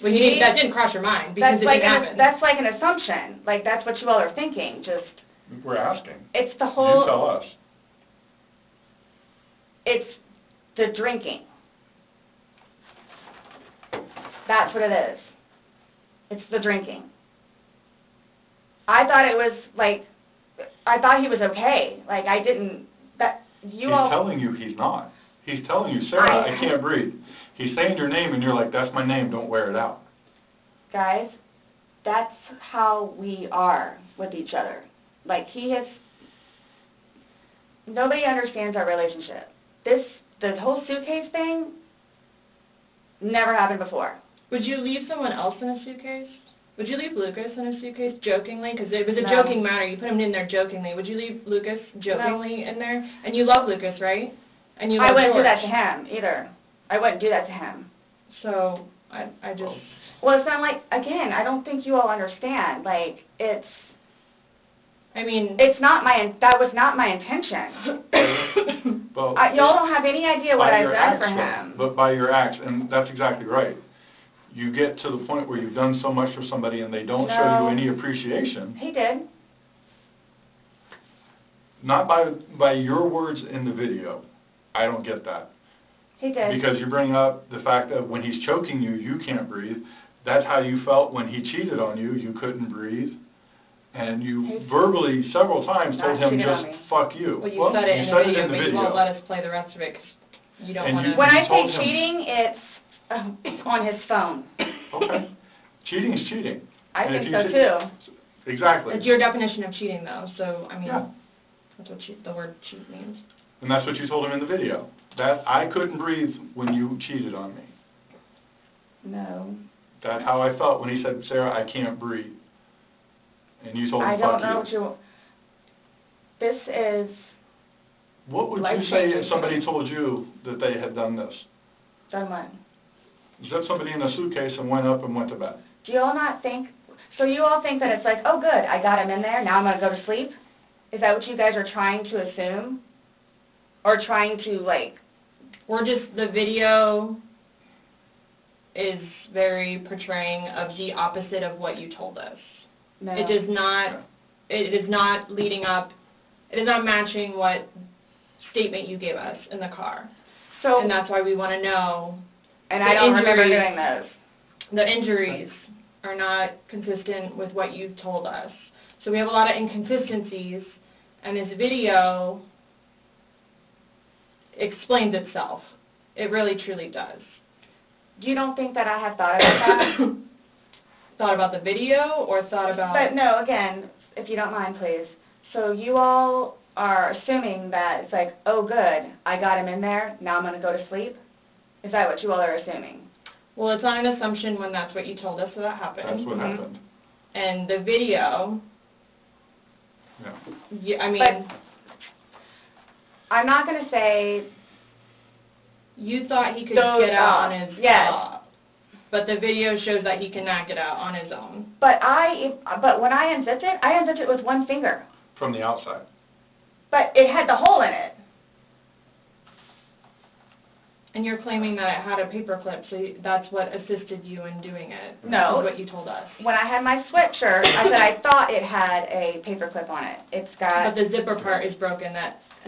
Well, that didn't cross your mind, because it didn't happen. That's like an assumption. Like, that's what you all are thinking, just... We're asking. It's the whole... You tell us. It's the drinking. That's what it is. It's the drinking. I thought it was, like, I thought he was okay. Like, I didn't, He's telling you he's not. He's telling you, Sarah, I can't breathe. He's saying your name, and you're like, that's my name, don't wear it out. Guys, that's how we are with each other. Like, nobody understands our relationship. The whole suitcase thing never happened before. Would you leave someone else in a suitcase? Would you leave Lucas in a suitcase jokingly? Because it was a No. joking matter. You put him in there jokingly. Would you leave Lucas jokingly in there? And you love Lucas, right? And you love I wouldn't do George. that to him, either. I wouldn't do that to him. So, I just... Well, it's not like, again, I don't think you all understand. Like, that was not my intention. Well, y'all don't have any idea what by I've your done acts, for though. him. But by your acts, and that's exactly right. You get to the point where you've done so much for somebody and they don't show you No. any appreciation. He did. Not by your words in the video. I don't get that. He did. Because you bring up the fact that when he's choking you, you can't breathe. That's how you felt when he cheated on you. You couldn't breathe. And you verbally, several times, told him just, fuck you. Well, you said it in the video, but you won't let us play the rest of it because you don't want to... When I say told him- cheating, it's on his phone. Okay. Cheating is cheating. I And if think you so, say- too. Exactly. It's your definition of cheating, though, so, I mean, Yeah. that's what the word cheat means. And that's what you told him in the video. That I couldn't breathe when you cheated on me. No. That's how I felt when he said, Sarah, I can't breathe. And you told him, I fuck don't know you. what this is... What would you say if somebody told you that they had done this? Done what? Zipped somebody in a suitcase and went up and went to bed. Do you all not think... So you all think that it's like, oh, good, I got him in there, now I'm going to go to sleep? Is that what you guys are trying to assume? Or trying to, like... The video is very portraying of the opposite of what you told us. No. It is not leading up, it is not matching what statement you gave us in the car. So, and that's why we want to know. And I don't remember doing those. The injuries are not consistent with what you told us. So we have a lot of inconsistencies, and this video explains itself. It really, truly does. You don't think that I have thought about that? Thought about the video, or thought about... But no, again, if you don't mind, please. So you all are assuming that it's like, oh, good, I got him in there, now I'm going to go to sleep? Is that what you all are assuming? Well, it's not an assumption when that's what you told us that happened. That's what happened. And the video... Yeah. I mean... But I'm not going to say... You thought he could get out on his own. Yes. But the video shows that he cannot get out on his own. But when I unzipped it with one finger. From the outside. But it had the hole in it. And you're claiming that it had a paper clip, so that's what assisted you in doing it. No. Is what you told us. When I had my sweatshirt, I said I thought it had a paper clip on it. It's got... But the zipper part is broken.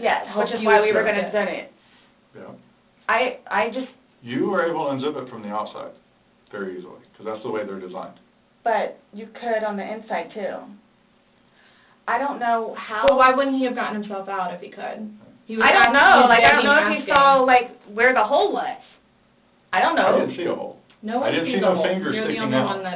Yes, which is why we were going to zip it. Yeah. I just... You were able to unzip it from the outside very easily, because that's the way they're designed. But you could on the inside, too. I don't know how... Well, why wouldn't he have gotten himself out if he could? I don't know. Like, I don't know if he saw, like, where the hole was. I don't know. I didn't see a hole. No one I didn't sees see the no hole. fingers You're the sticking only out. one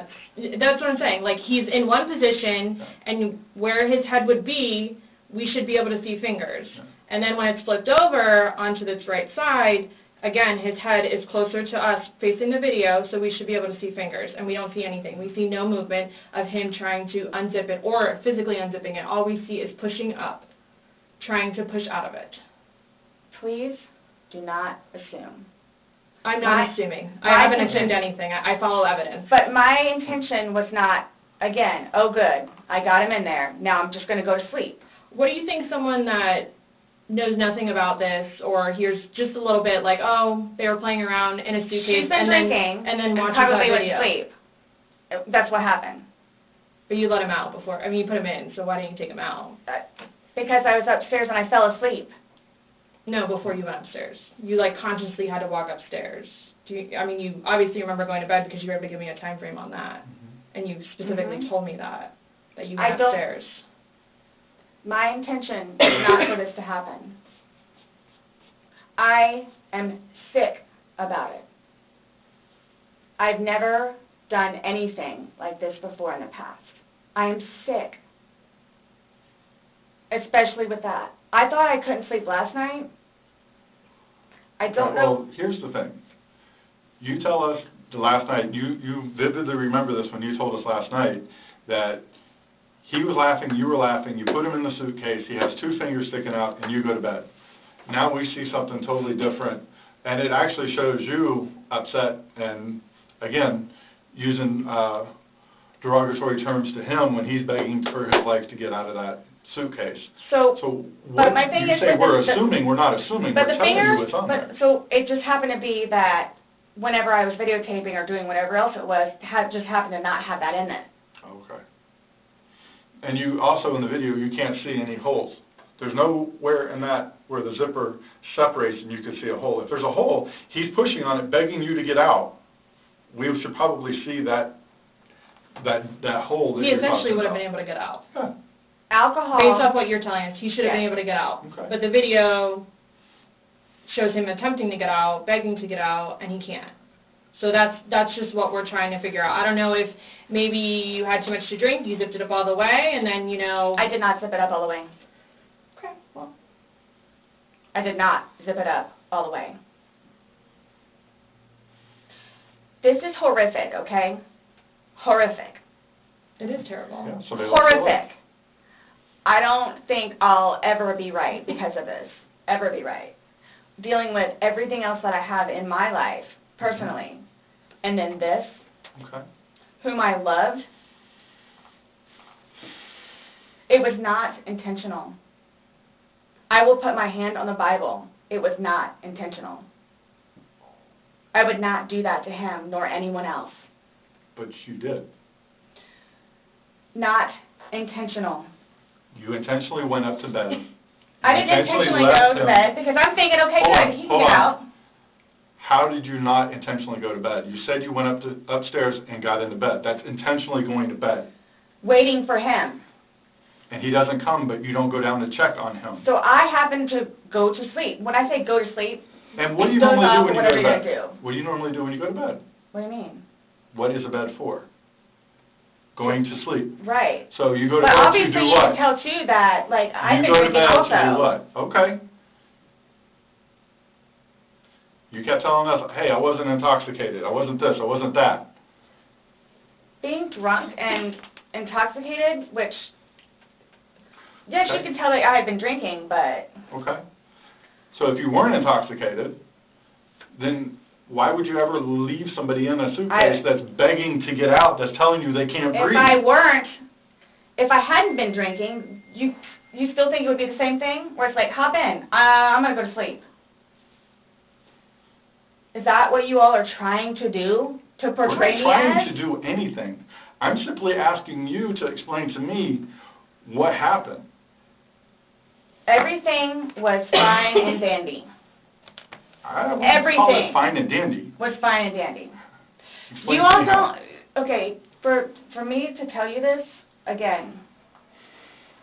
that's what I'm saying. Like, he's in one position, and where his head would be, we should be able to see fingers. Yeah. And then when it's flipped over onto its right side, again, his head is closer to us facing the video, so we should be able to see fingers, and we don't see anything. We see no movement of him trying to unzip it or physically unzipping it. All we see is pushing up, trying to push out of it. Please do not assume. I'm not assuming. I haven't assumed anything. I follow evidence. But my intention was not, again, oh good, I got him in there, now I'm just going to go to sleep. What do you think someone that knows nothing about this or hears just a little bit like, oh, they were playing around in a suitcase She's been drinking and then watches probably that went video? to sleep. That's what happened. But you let him out before. I mean, you put him in, so why didn't you take him out? Because I was upstairs and I fell asleep. No, before you went upstairs. You, like, consciously had to walk upstairs. I mean, you obviously remember going to bed because you were able to give me a time frame on that. And you specifically told me that you went upstairs. My intention is not for this to happen. I am sick about it. I've never done anything like this before in the past. I am sick, especially with that. I thought I couldn't sleep last night. I don't know. Well, here's the thing. You tell us the last night, you vividly remember this when you told us last night, that he was laughing, you were laughing, you put him in the suitcase, he has two fingers sticking out, and you go to bed. Now we see something totally different, and it actually shows you upset and, again, using derogatory terms to him when he's begging for his life to get out of that suitcase. So what my thing you is say that we're assuming, we're not assuming, we're telling you what's on there. So it just happened to be that whenever I was videotaping or doing whatever else it was, just happened to not have that in it. Okay. And you also, in the video, you can't see any holes. There's nowhere in that where the zipper separates and you can see a hole. If there's a hole, he's pushing on it, begging you to get out. We should probably see that hole that He you're essentially talking would have about. been able to get out. Yeah. Alcohol. Based off what you're telling us, he should have been able to get out. Okay. But the video shows him attempting to get out, begging to get out, and he can't. So that's just what we're trying to figure out. I don't know if maybe you had too much to drink, you zipped it up all the way, and then, I did not zip it up all the way. Okay, well. I did not zip it up all the way. This is horrific, okay? Horrific. It is terrible. Yeah, so they lost their life. Horrific. I don't think I'll ever be right because of this. Ever be right. Dealing with everything else that I have in my life, personally. And then this, Okay. whom I loved, it was not intentional. I will put my hand on the Bible. It was not intentional. I would not do that to him nor anyone else. But you did. Not intentional. You intentionally went up to bed. I didn't intentionally go to bed because I'm thinking, okay, good, he can get out. How did you not intentionally go to bed? You said you went upstairs and got into bed. That's intentionally going to bed. Waiting for him. And he doesn't come, but you don't go down to check on him. So I happen to go to sleep. When I say go to sleep, And what do you it goes normally do off when you whatever go to you're bed? gonna do. What do you normally do when you go to bed? What do you mean? What is a bed for? Going to sleep. Right. So you go to But bed to obviously do you what? can tell too that, like, I've been You go to drinking bed also. to do what? Okay. You kept telling us, hey, I wasn't intoxicated, I wasn't this, I wasn't that. Being drunk and intoxicated, which, yes, Okay. you can tell that I had been drinking, but Okay. So if you weren't intoxicated, then why would you ever leave somebody in a suitcase that's begging to get out, that's telling you they can't breathe? if I hadn't been drinking, you still think it would be the same thing? Where it's like, hop in, I'm going to go to sleep. Is that what you all are trying to do? To portray me We're not trying as? to do anything. I'm simply asking you to explain to me what happened. Everything was fine and dandy. I wouldn't call Everything it fine and dandy. was fine and dandy. Explain You to all me how. don't, okay, for me to tell you this, again,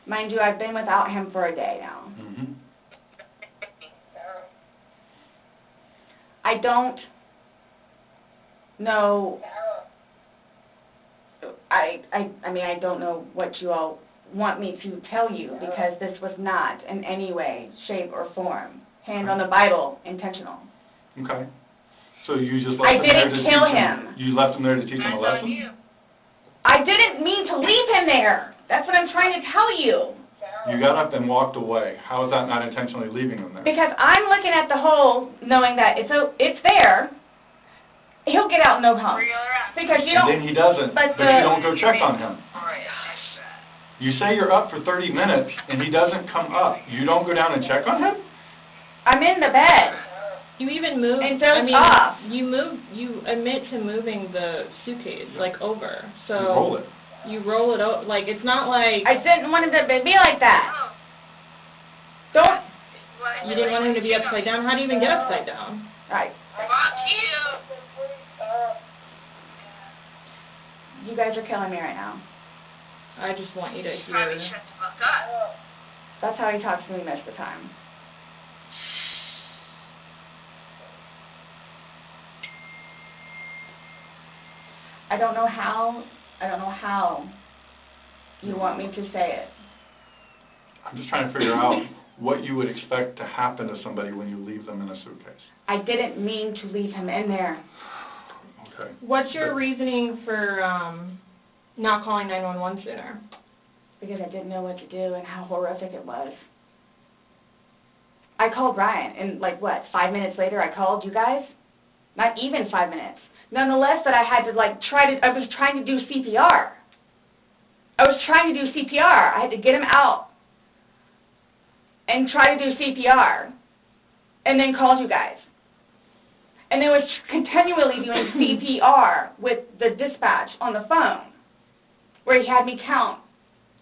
mind you, I've been without him for a day now. Mhm. I don't know, I mean, I don't know what you all want me to tell you because this was not in any way, shape, or form, hand on the Bible, intentional. Okay. So you just left I him there to didn't kill teach him. You left him there to teach him a That's on lesson? you. I didn't mean to leave him there. That's what I'm trying to tell you. You got up and walked away. How is that not intentionally leaving him there? Because I'm looking at the hole, knowing that it's there. He'll get out and no come. Wheel around. Because you And don't. then he doesn't, but but you don't go check on him. Right, that's that. You say you're up for 30 minutes and he doesn't come up. You don't go down and check on him? I'm in the bed. You even move, And dozed I mean, off. you admit to moving the suitcase, like, over, so. You roll it. You roll it over, like, it's not like, I didn't want it to be like that. Oh, Don't. you didn't want him to be upside down. How do you even get upside down? Right. Fuck you. You guys are killing me right now. I just want you to Probably hear. shut the fuck up. That's how he talks to me most of the time. I don't know how you want me to say it. I'm just trying to figure out what you would expect to happen to somebody when you leave them in a suitcase. I didn't mean to leave him in there. Okay. What's your reasoning for, not calling 911 sooner? Because I didn't know what to do and how horrific it was. I called Ryan, and 5 minutes later I called you guys? Not even 5 minutes. Nonetheless, that I had to, I was trying to do CPR. I had to get him out and try to do CPR, and then called you guys. And then was continually doing CPR with the dispatch on the phone, where he had me count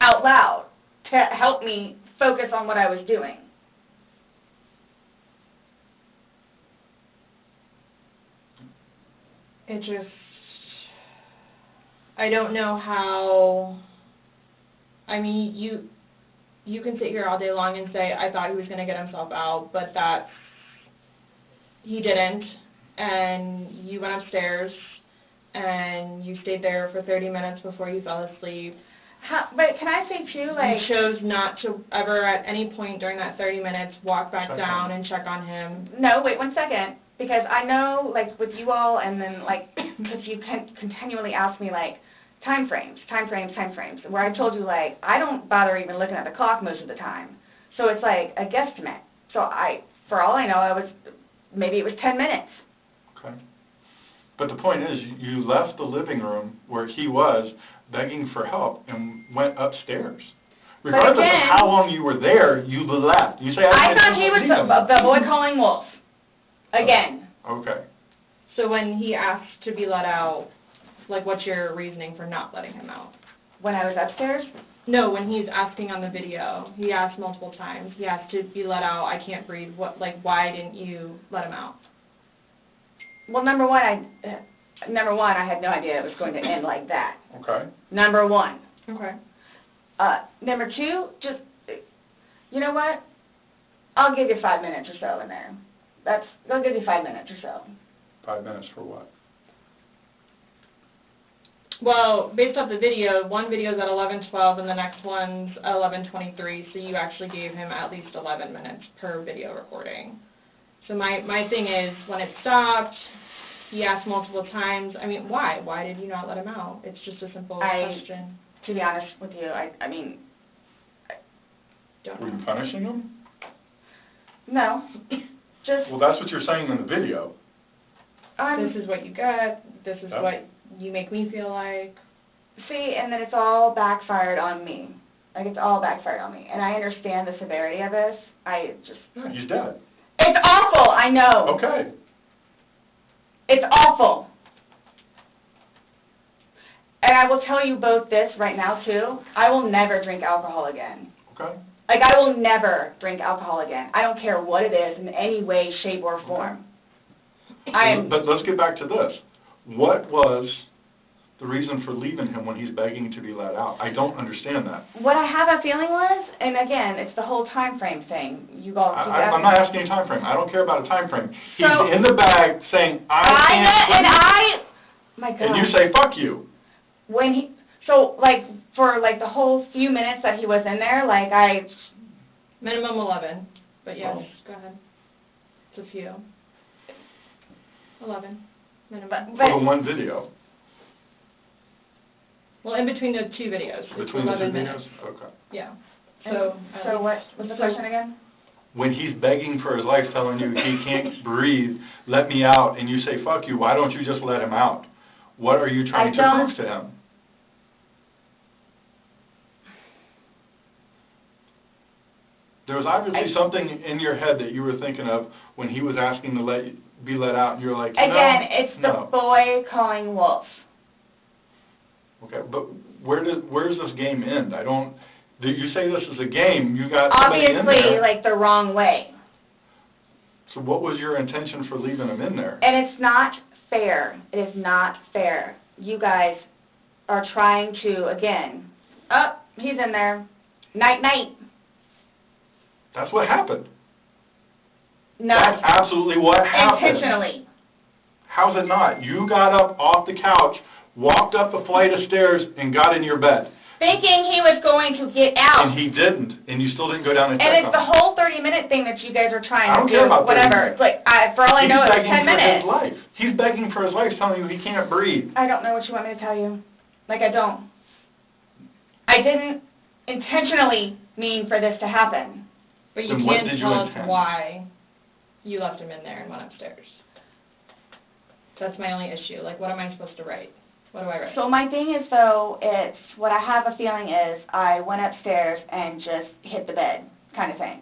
out loud to help me focus on what I was doing. It just, I don't know how, I mean, you can sit here all day long and say, I thought he was going to get himself out, but he didn't, and you went upstairs, and you stayed there for 30 minutes before you fell asleep. But can I say, too, You chose not to ever at any point during that 30 minutes walk back down and check on him. No, wait 1 second. Because I know, with you all, and then, because you continually ask me, time frames, where I told you, I don't bother even looking at the clock most of the time. So it's a guesstimate. So for all I know, maybe it was 10 minutes. Okay. But the point is, you left the living room where he was begging for help and went upstairs. Regardless of how long you were there, you left. You say, I thought he was the boy calling wolf. Again. Okay. So when he asked to be let out, what's your reasoning for not letting him out? When I was upstairs? No, when he's asking on the video, he asked multiple times. He asked to be let out. I can't breathe. Why didn't you let him out? Well, number one, I had no idea it was going to end like that. Okay. Number one. Okay. Number two, just, you know what? I'll give you 5 minutes or so in there. They'll give you 5 minutes or so. 5 minutes for what? Well, based off the video, one video is at 11:12 and the next one's at 11:23, so you actually gave him at least 11 minutes per video recording. So my thing is, when it stopped, he asked multiple times, I mean, why? Why did you not let him out? It's just a simple question. To be honest with you, Don't Were know. you punishing him? No. Just, Well, that's what you're saying in the video. This is what you get, this is Yep. what you make me feel like. see, and then it's all backfired on me. It's all backfired on me. And I understand the severity of this. Yeah, he's dead. It's awful, I know. Okay. It's awful. And I will tell you both this right now, too. I will never drink alcohol again. Okay. I will never drink alcohol again. I don't care what it is in any way, shape, or form. But let's get back to this. What was the reason for leaving him when he's begging to be let out? I don't understand that. What I have a feeling was, and again, it's the whole time frame thing. You all keep I'm not asking a time frame. I don't care about a time frame. He's So- in the bag saying, I can't. my God. And you say, fuck you. So, like, for, like, the whole few minutes that he was in there, like, Minimum 11, but yes, Oh. go ahead. It's a few. 11, minimum. For the one video? Well, in between the two videos, it's Between the 11 two minutes. videos? Okay. Yeah. So what was the question again? When he's begging for his life, telling you he can't breathe, let me out, and you say, fuck you, why don't you just let him out? What are you trying to prove to him? There was obviously something in your head that you were thinking of when he was asking to be let out, and you're like, no, Again, it's no. the boy calling wolf. Okay, but where does this game end? You say this is a game, you got somebody in Obviously, there. like, the wrong way. So what was your intention for leaving him in there? And it's not fair. It is not fair. You guys are trying to, again, he's in there. Night, night. That's what happened. No. That's absolutely what happened. Intentionally. How's it not? You got up off the couch, walked up a flight of stairs, and got in your bed. Thinking he was going to get out. And he didn't, and you still didn't go down and check And it's on the him. whole 30-minute thing that you guys are trying I to don't care do, about 30 whatever. minutes. It's like, for all I know, it's 10 He's begging for minutes. his life. He's begging for his life, telling you he can't breathe. I don't know what you want me to tell you. Like, I don't. I didn't intentionally mean for this to happen. But you Then what can't did you tell us intend? why you left him in there and went upstairs. That's my only issue. Like, what am I supposed to write? What do I write? So my thing is, though, it's, what I have a feeling is, I went upstairs and just hit the bed, kind of thing.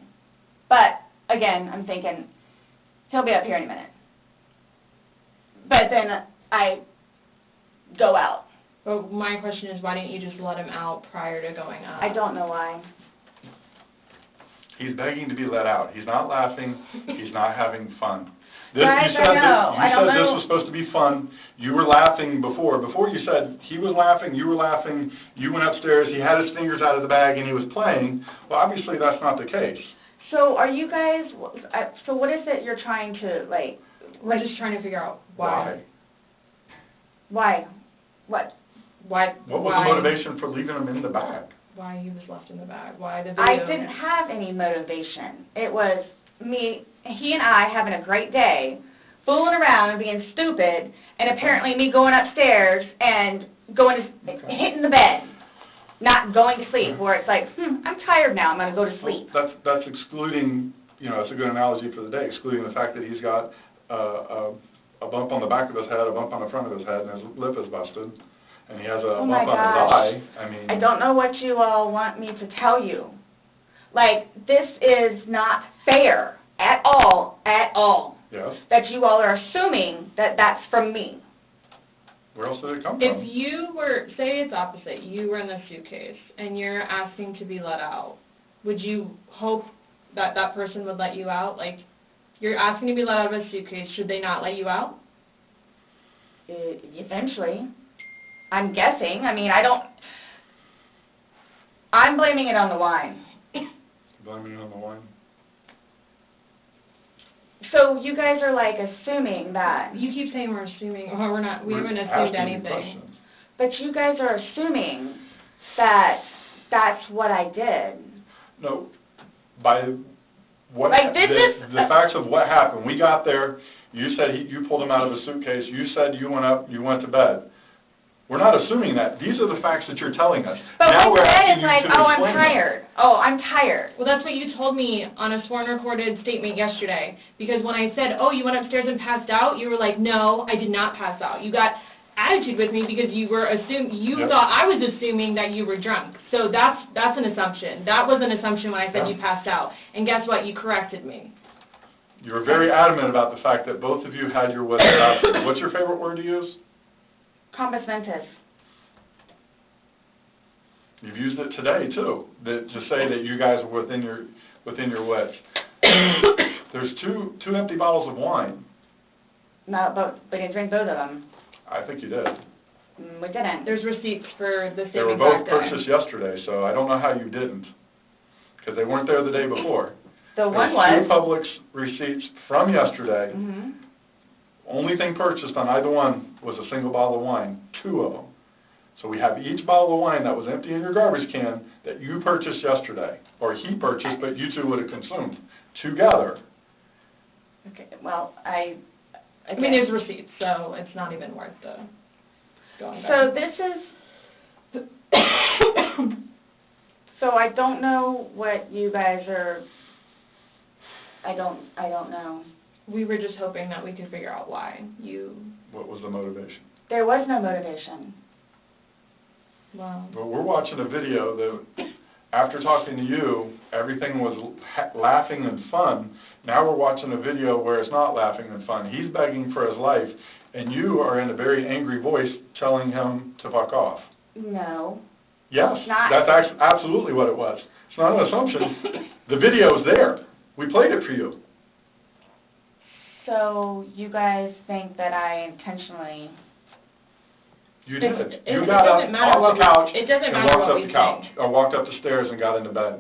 But, again, I'm thinking, he'll be up here any minute. But then I go out. But my question is, why didn't you just let him out prior to going up? I don't know why. He's begging to be let out. He's not laughing. He's not having fun. Guys, I know. I don't said this know. was supposed to be fun. You were laughing before. Before you said he was laughing, you were laughing, you went upstairs, he had his fingers out of the bag, and he was playing. Well, obviously that's not the case. So are you guys, so what is it you're trying to, like... We're just trying to figure out why. Why? What? Why? What was the motivation for leaving him in the bag? Why he was left in the bag? Why the video? I didn't have any motivation. It was he and I having a great day, fooling around and being stupid, and apparently me going upstairs and hitting the bed, not going to sleep, where it's like, I'm tired now, I'm going to go to sleep. That's excluding, it's a good analogy for the day, excluding the fact that he's got a bump on the back of his head, a bump on the front of his head, and his lip is busted, and he has a bump on his eye. I don't know what you all want me to tell you. Like, this is not fair at all, Yes. that you all are assuming that that's from me. Where else did it come If from? you were, say it's opposite, you were in the suitcase, and you're asking to be let out, would you hope that that person would let you out? Like, you're asking to be let out of a suitcase, should they not let you out? Eventually. I'm guessing. I mean, I'm blaming it on the wine. Blaming it on the wine? So you guys are, like, assuming that. You keep saying we're assuming, or we're not, we haven't We're assumed asking you anything. questions. But you guys are assuming that that's what I did. No, by what Like, this is- the facts of what happened. We got there. You said you pulled him out of a suitcase. You said you went up. You went to bed. We're not assuming that. These are the facts that you're telling us. But now what we're you said asking is you like, to oh, I'm explain them. tired. Oh, I'm tired. Well, that's what you told me on a sworn recorded statement yesterday, because when I said, oh, you went upstairs and passed out, you were like, no, I did not pass out. You got attitude with me because you were you Yep. thought I was assuming that you were drunk. So that's an assumption. That was an assumption when I said Yeah. you passed out. And guess what? You corrected me. You were very adamant about the fact that both of you had your wits about you. What's your favorite word to use? Compos mentis. You've used it today too, to say that you guys are within your wits. There's two empty bottles of wine. No, but we didn't drink both of them. I think you did. We didn't. There's receipts for the They were same both exact day. purchased yesterday, so I don't know how you didn't, because they weren't there the day before. The one There's two was. Publix receipts from yesterday. Mm-hmm. Only thing purchased on either one was a single bottle of wine, two of them. So we have each bottle of wine that was empty in your garbage can that you purchased yesterday, or he purchased, but you two would have consumed together. Okay, well, I mean, there's receipts, so it's not even worth the going back. So this is, so I don't know what you guys are, I don't know. We were just hoping that we could figure out why you... What was the motivation? There was no motivation. Wow. Well, we're watching a video that, after talking to you, everything was laughing and fun. Now we're watching a video where it's not laughing and fun. He's begging for his life, and you are in a very angry voice telling him to fuck off. No. Yes, It's not. that's absolutely what it was. It's not an assumption. The video's there. We played it for you. So you guys think that I intentionally... You did. It You got up doesn't matter off what the couch it doesn't and matter walked what up we the couch, think. or walked up the stairs and got into bed.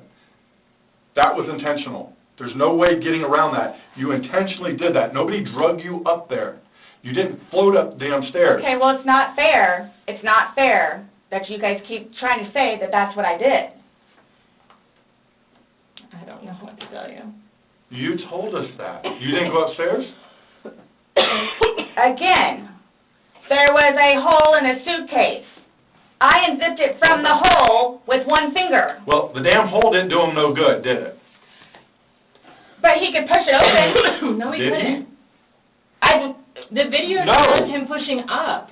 That was intentional. There's no way getting around that. You intentionally did that. Nobody drug you up there. You didn't float up damn stairs. Okay, well, it's not fair. It's not fair that you guys keep trying to say that that's what I did. I don't know what to tell you. You told us that. You didn't go upstairs? Again, there was a hole in a suitcase. I unzipped it from the hole with one finger. Well, the damn hole didn't do him no good, did it? But he could push it open. No, he Did he? couldn't. The video No. shows him pushing up.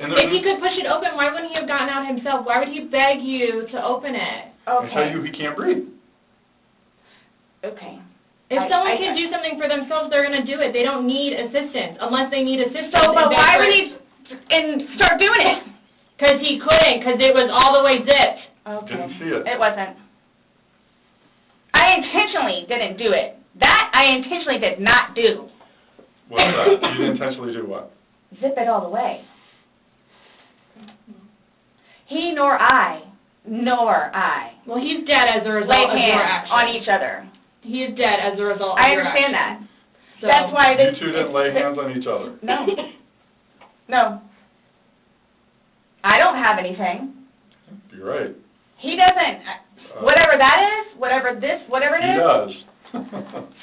And If he could push it open, why wouldn't he have gotten out himself? Why would he beg you to open it? I tell Okay. you he can't breathe. Okay. If someone I- can do something for themselves, they're going to do it. They don't need assistance, unless they need assistance. So, but why would he start doing it? Because he couldn't, because it was all the way zipped. Okay. Didn't see it. It wasn't. I intentionally didn't do it. That I intentionally did not do. What's that? You didn't intentionally do what? Zip it all the way. He nor I. Well, he's dead as a result Laid of your hands action. on each other. He is dead as a result of I your understand action. that. So, That's why You this... two didn't lay hands on each other. No. No. I don't have anything. You're right. He doesn't. Whatever that is, whatever it He is. does.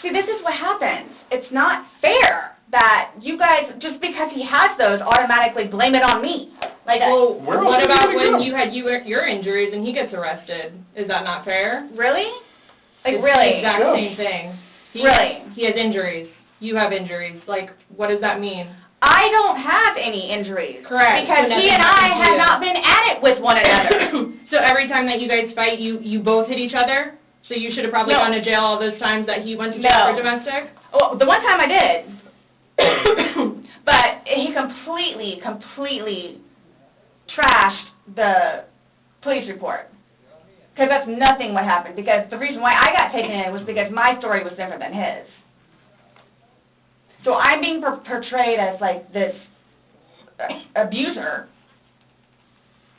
See, this is what happens. It's not fair that you guys, just because he has those, automatically blame it on me. Like, well, Where else what are you about gonna when go? you had your injuries and he gets arrested? Is that not fair? really? Like, It's really? the exact Yeah. same thing. Really? He has injuries. You have injuries. Like, what does that mean? I don't have any injuries. Correct. Because So he nothing and I happened to have you. not been at it with one another. So every time that you guys fight, you both hit each other? So you should have probably No. gone to jail all those times that he went to jail No. for domestic? Well, the one time I did. But he completely trashed the police report. Because that's nothing what happened. Because the reason why I got taken in was because my story was different than his. So I'm being portrayed as, like, this abuser.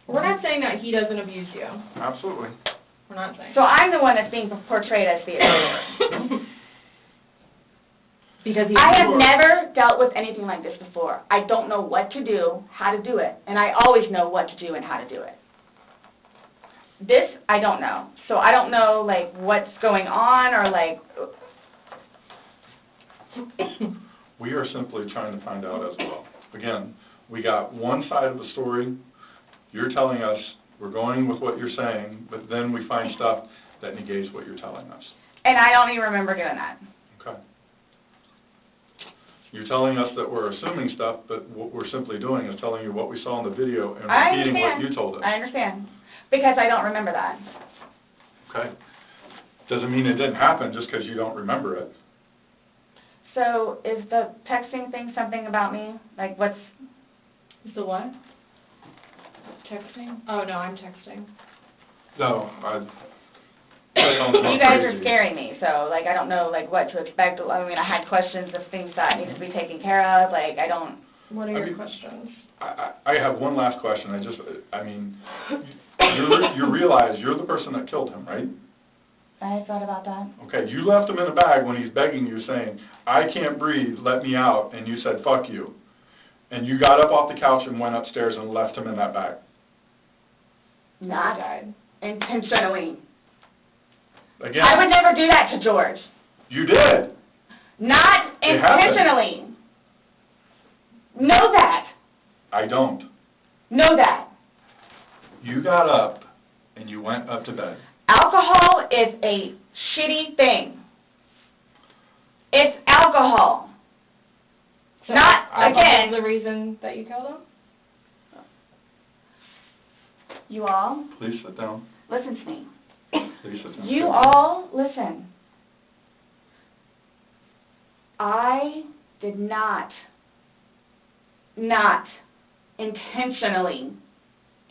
We're not saying that he doesn't abuse you. Absolutely. We're not saying. So I'm the one that's being portrayed as the abuser. Because I have never dealt with anything like this before. I don't know what to do, how to do it, and I always know what to do and how to do it. This, I don't know. So I don't know, like, what's going on or, like... We are simply trying to find out as well. Again, we got one side of the story. You're telling us, we're going with what you're saying, but then we find stuff that negates what you're telling us. And I don't even remember doing that. Okay. You're telling us that we're assuming stuff, but what we're simply doing is telling you what we saw in the video and I repeating what understand. you told us. I understand. Because I don't remember that. Okay. Doesn't mean it didn't happen just because you don't remember it. So is the texting thing something about me? Like, what's... Is the what? Texting? Oh, no, I'm texting. No, You guys are scaring me, so, like, I don't know, like, what to expect. I mean, I had questions of things that need to be taken care of. Like, I don't... What are your questions? I have one last question. You realize you're the person that killed him, right? I thought about that. Okay, you left him in a bag when he's begging you, saying, I can't breathe, let me out, and you said, fuck you. And you got up off the couch and went upstairs and left him in that bag. Not died. intentionally. Again, I would never do that to George. you did. Not It happened. intentionally. Know that. I don't. Know that. You got up and you went up to bed. Alcohol is a shitty thing. It's alcohol. So Not, alcohol again, is the reason that you killed him? you all, Please sit down. listen to me. Please sit down. You all, listen. I did not intentionally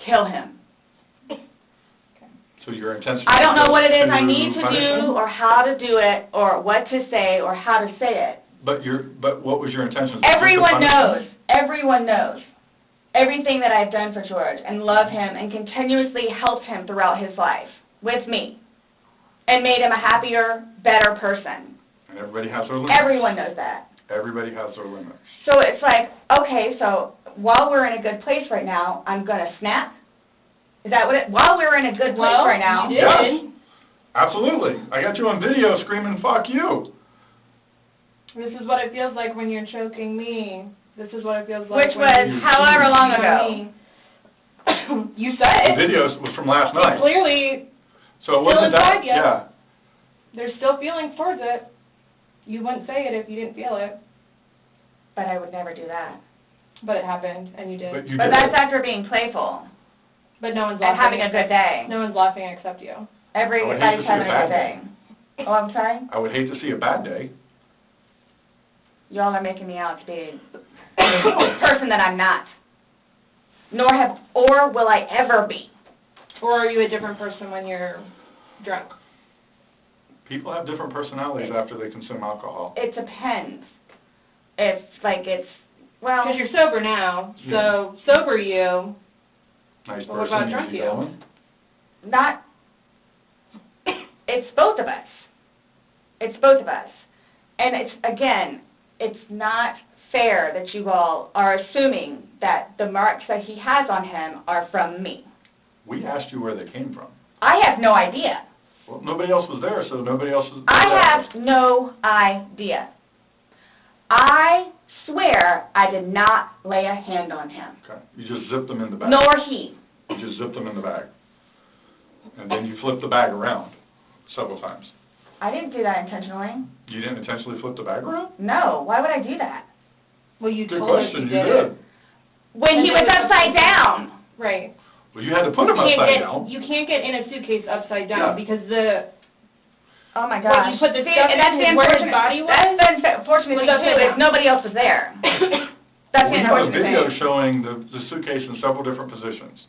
kill him. So your intention. I don't know what it is I to need to punish do, him? or how to do it, or what to say, or how to say it. But what was your intention? Was it to Everyone punish him? knows. Everyone knows everything that I've done for George, and love him, and continuously helped him throughout his life with me, and made him a happier, better person. And everybody has their limits. Everyone knows that. Everybody has their limits. So it's like, okay, so while we're in a good place right now, I'm going to snap? Is that what it, while we're in a good place right now? you did. Yes. Absolutely. I got you on video screaming, "Fuck you." This is what it feels like when you're choking me. This is what it feels like Which when was you're however long cheating ago. on me. You said The it. video was from last night. Clearly, So it still wasn't that, inside you. yeah. there's still feelings towards it. You wouldn't say it if you didn't feel it. But I would never do that. But it happened, and you did. But you But did. that's after being playful But no one's and laughing. having a good day. No one's laughing except you. Everybody's I would hate to see having a a good bad day. Oh, I'm sorry? I would hate to see a bad day. Y'all are making me out to be a person that I'm not. Or will I ever be. Or are you a different person when you're drunk? People have different personalities after they consume alcohol. It depends. Well, Because you're sober now, so sober you. Nice Well, what person, about drunk easy you? going. not, it's both of us. It's both of us. And it's not fair that you all are assuming that the marks that he has on him are from me. We asked you where they came from. I have no idea. Well, nobody else was there, so nobody else was I have no idea. I swear I did not lay a hand on him, Okay. You just zipped them in the bag. nor he. You just zipped them in the bag. And then you flipped the bag around several times. I didn't do that intentionally. You didn't intentionally flip the bag around? No, why would I do that? Well, you Good told us question, you you did. did. When he And was it was upside down. Right. Well, you had to put them upside down. You can't get in a suitcase upside down Yeah. because the Oh my What, gosh. you put the See, stuff and in that's the where his unfortunate, body was? That's the unfortunate Was thing upside too, is down. nobody else was there. That's the We have a unfortunate video thing. showing the suitcase in several different positions.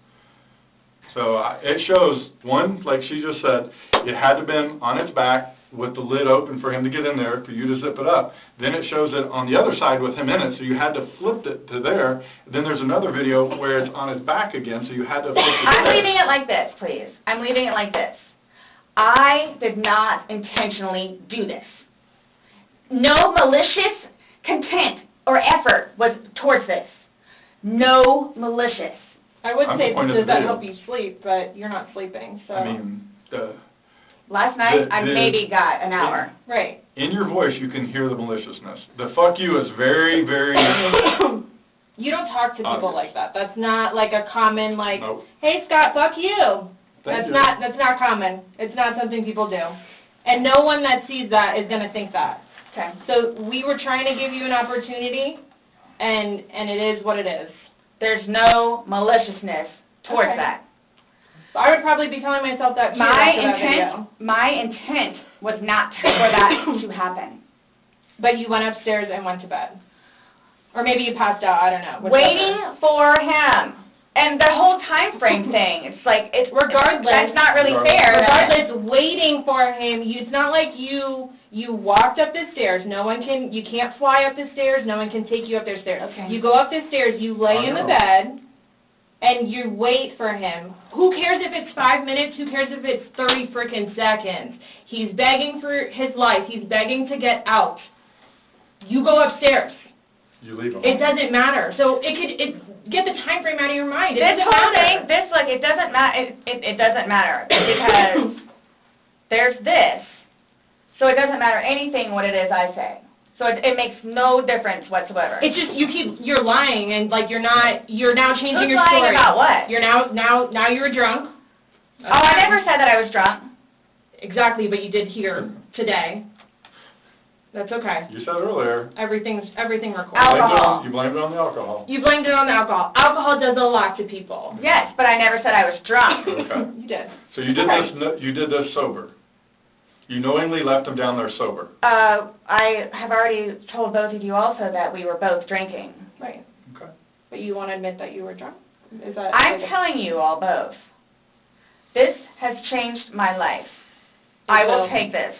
So it shows, one, like she just said, it had to been on its back with the lid open for him to get in there, for you to zip it up. Then it shows it on the other side with him in it, so you had to flip it to there. Then there's another video where it's on his back again, so you had to flip it I'm there. leaving it like this, please. I'm leaving it like this. I did not intentionally do this. No malicious content or effort was towards this. No malicious. I would I'm say, the point of does the that video. help you sleep? But you're not sleeping, so. I mean, Last night, I The- maybe got an hour. Right. in your voice, you can hear the maliciousness. The fuck you is very, very, You don't talk to people Obvious. like that. That's not like a common like, nope. hey Scott, fuck you. Thank That's not common. It's not something people do. And no one that sees that is gonna think that. Okay. So we were trying to give you an opportunity, and it is what it is. There's no maliciousness towards Okay. that. So I would probably be telling myself that too after that video. My intent was not for that to happen. But you went upstairs and went to bed. Or maybe you passed out, I don't know. whichever. Waiting for him. And the whole time frame thing, it's like, Regardless. that's not really fair. Regardless, waiting for him, it's not like you walked up the stairs. You can't fly up the stairs, no one can take you up the stairs. Okay. You go up the stairs, you lay in the bed, and you wait for him. Who cares if it's 5 minutes? Who cares if it's 30 frickin' seconds? He's begging for his life. He's begging to get out. You go upstairs. You leave them. It doesn't matter. So get the time frame out of your mind. It This doesn't whole matter. thing, look, it doesn't it doesn't matter, because there's this, so it doesn't matter anything what it is I say. So it makes no difference whatsoever. It's just you're lying, and like you're now changing Who's your lying story. about what? You're now you were drunk. Oh, I never said that I was drunk. Exactly, but you did here today. That's okay. You said earlier. Everything recorded. Alcohol. You blamed it on the alcohol. You blamed it on the alcohol. Alcohol does a lot to people. Yes, but I never said I was drunk. Okay. You did. So you did this sober. You knowingly left him down there sober. I have already told both of you also that we were both drinking. Right. Okay. But you want to admit that you were drunk? Is that? I'm telling you all both. This has changed my life. I will take this.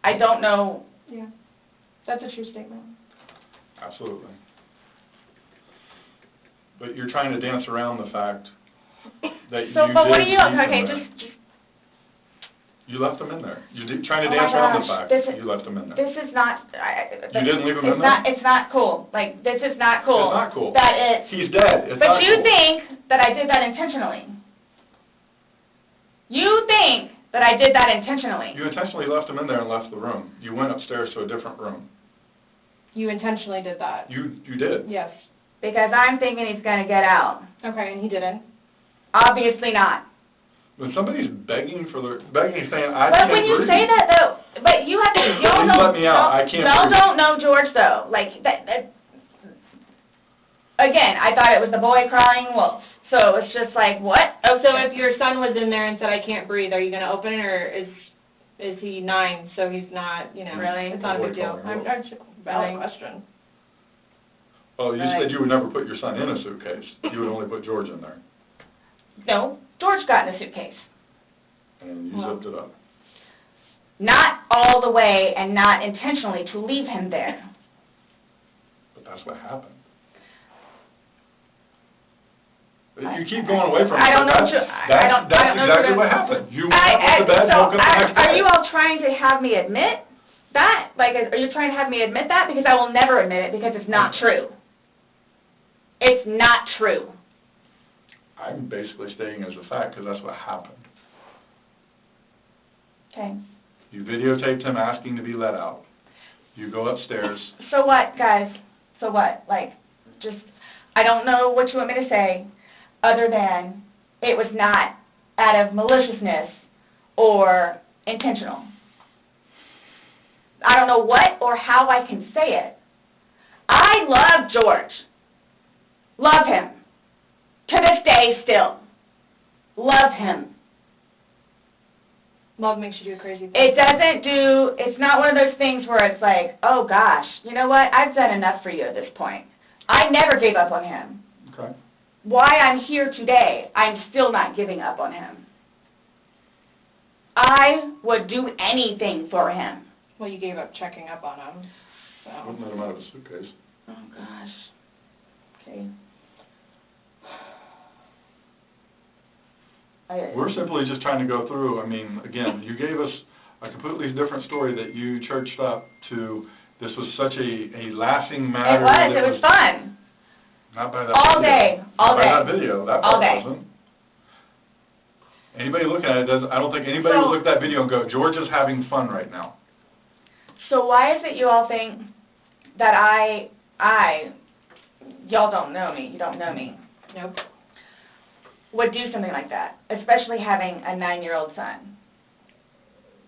I don't know. Yeah. That's a true statement. Absolutely. But you're trying to dance around the fact that So, you but what did are you, leave okay, him there. just, You left him in there. You're trying to Oh my dance around the gosh, fact this that is- you left him in there. this is not, You didn't leave him in there? It's not cool. Like, this is not cool. It's not cool. That it's, He's dead. It's but not you cool. think that I did that intentionally. You think that I did that intentionally. You intentionally left him in there and left the room. You went upstairs to a different room. You intentionally did that? You did. Yes. Because I'm thinking he's gonna get out. Okay, and he didn't? Obviously not. When somebody's begging, saying, I But can't when you breathe. say that though, but you have to, y'all Please let me out. I can't y'all breathe. don't know George though. Like, that, again, I thought it was the boy crying wolf. So it's just like, what? Oh, so if your son was in there and said, I can't breathe, are you going to open it, or is he 9, so he's not, Really? it's not a big deal? Boy, I'm just a valid question. Oh, you Right. said you would never put your son in a suitcase. You would only put George in there. No, George got in a suitcase. And you Well. zipped it up. Not all the way and not intentionally to leave him there. But that's what happened. You keep going away from it. I don't but know. That's I don't know exactly who what to- happened. You went up to bed, so woke up the next are day. you all trying to have me admit that? Like, are you trying to have me admit that? Because I will never admit it because it's not true. It's not true. I'm basically stating as a fact because that's what happened. Okay. You videotaped him asking to be let out. You go upstairs. So what, guys? So what? Like, just, I don't know what you want me to say other than it was not out of maliciousness or intentional. I don't know what or how I can say it. I love George. Love him. To this day still. Love him. Love makes you do crazy things. It's not one of those things where it's like, oh gosh, you know what, I've done enough for you at this point. I never gave up on him. Okay. Why I'm here today, I'm still not giving up on him. I would do anything for him. Well, you gave up checking up on him, so. Wouldn't let him out of a suitcase. Oh gosh. Okay. We're simply just trying to go through, I mean, again, you gave us a completely different story that you churched up to, this was such a lasting matter. It was fun. Not by that All video. day, all Not by day. that video, that All part day. wasn't. Anybody looking at it doesn't, I don't think anybody would look at that video and go, George is having fun right now. So why is it you all think that y'all don't know me, you don't know me, Nope. would do something like that, especially having a 9-year-old son?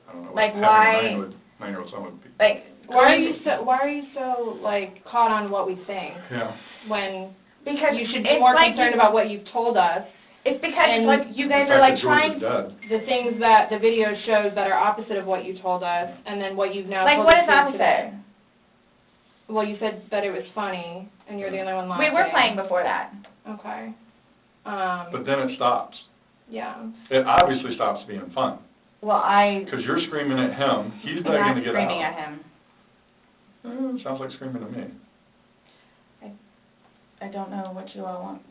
I don't know Like, what why- having a 9-year-old son would be. Like, Why are you so like caught on what we think Yeah. when because you should be it's more like concerned about what you've told us? It's because and it's like you guys The are fact like that George trying. is dead. The things that the video shows that are opposite of what you told us, and then what you've now Like, told what us is here opposite? today. Well, you said that it was funny, and you're the only one laughing. We were playing before that. Okay. But then it stops. Yeah. It obviously stops being fun, Well, I because you're screaming at him, he's am begging not to get screaming out. at him. Sounds like screaming to me. I don't know what you all want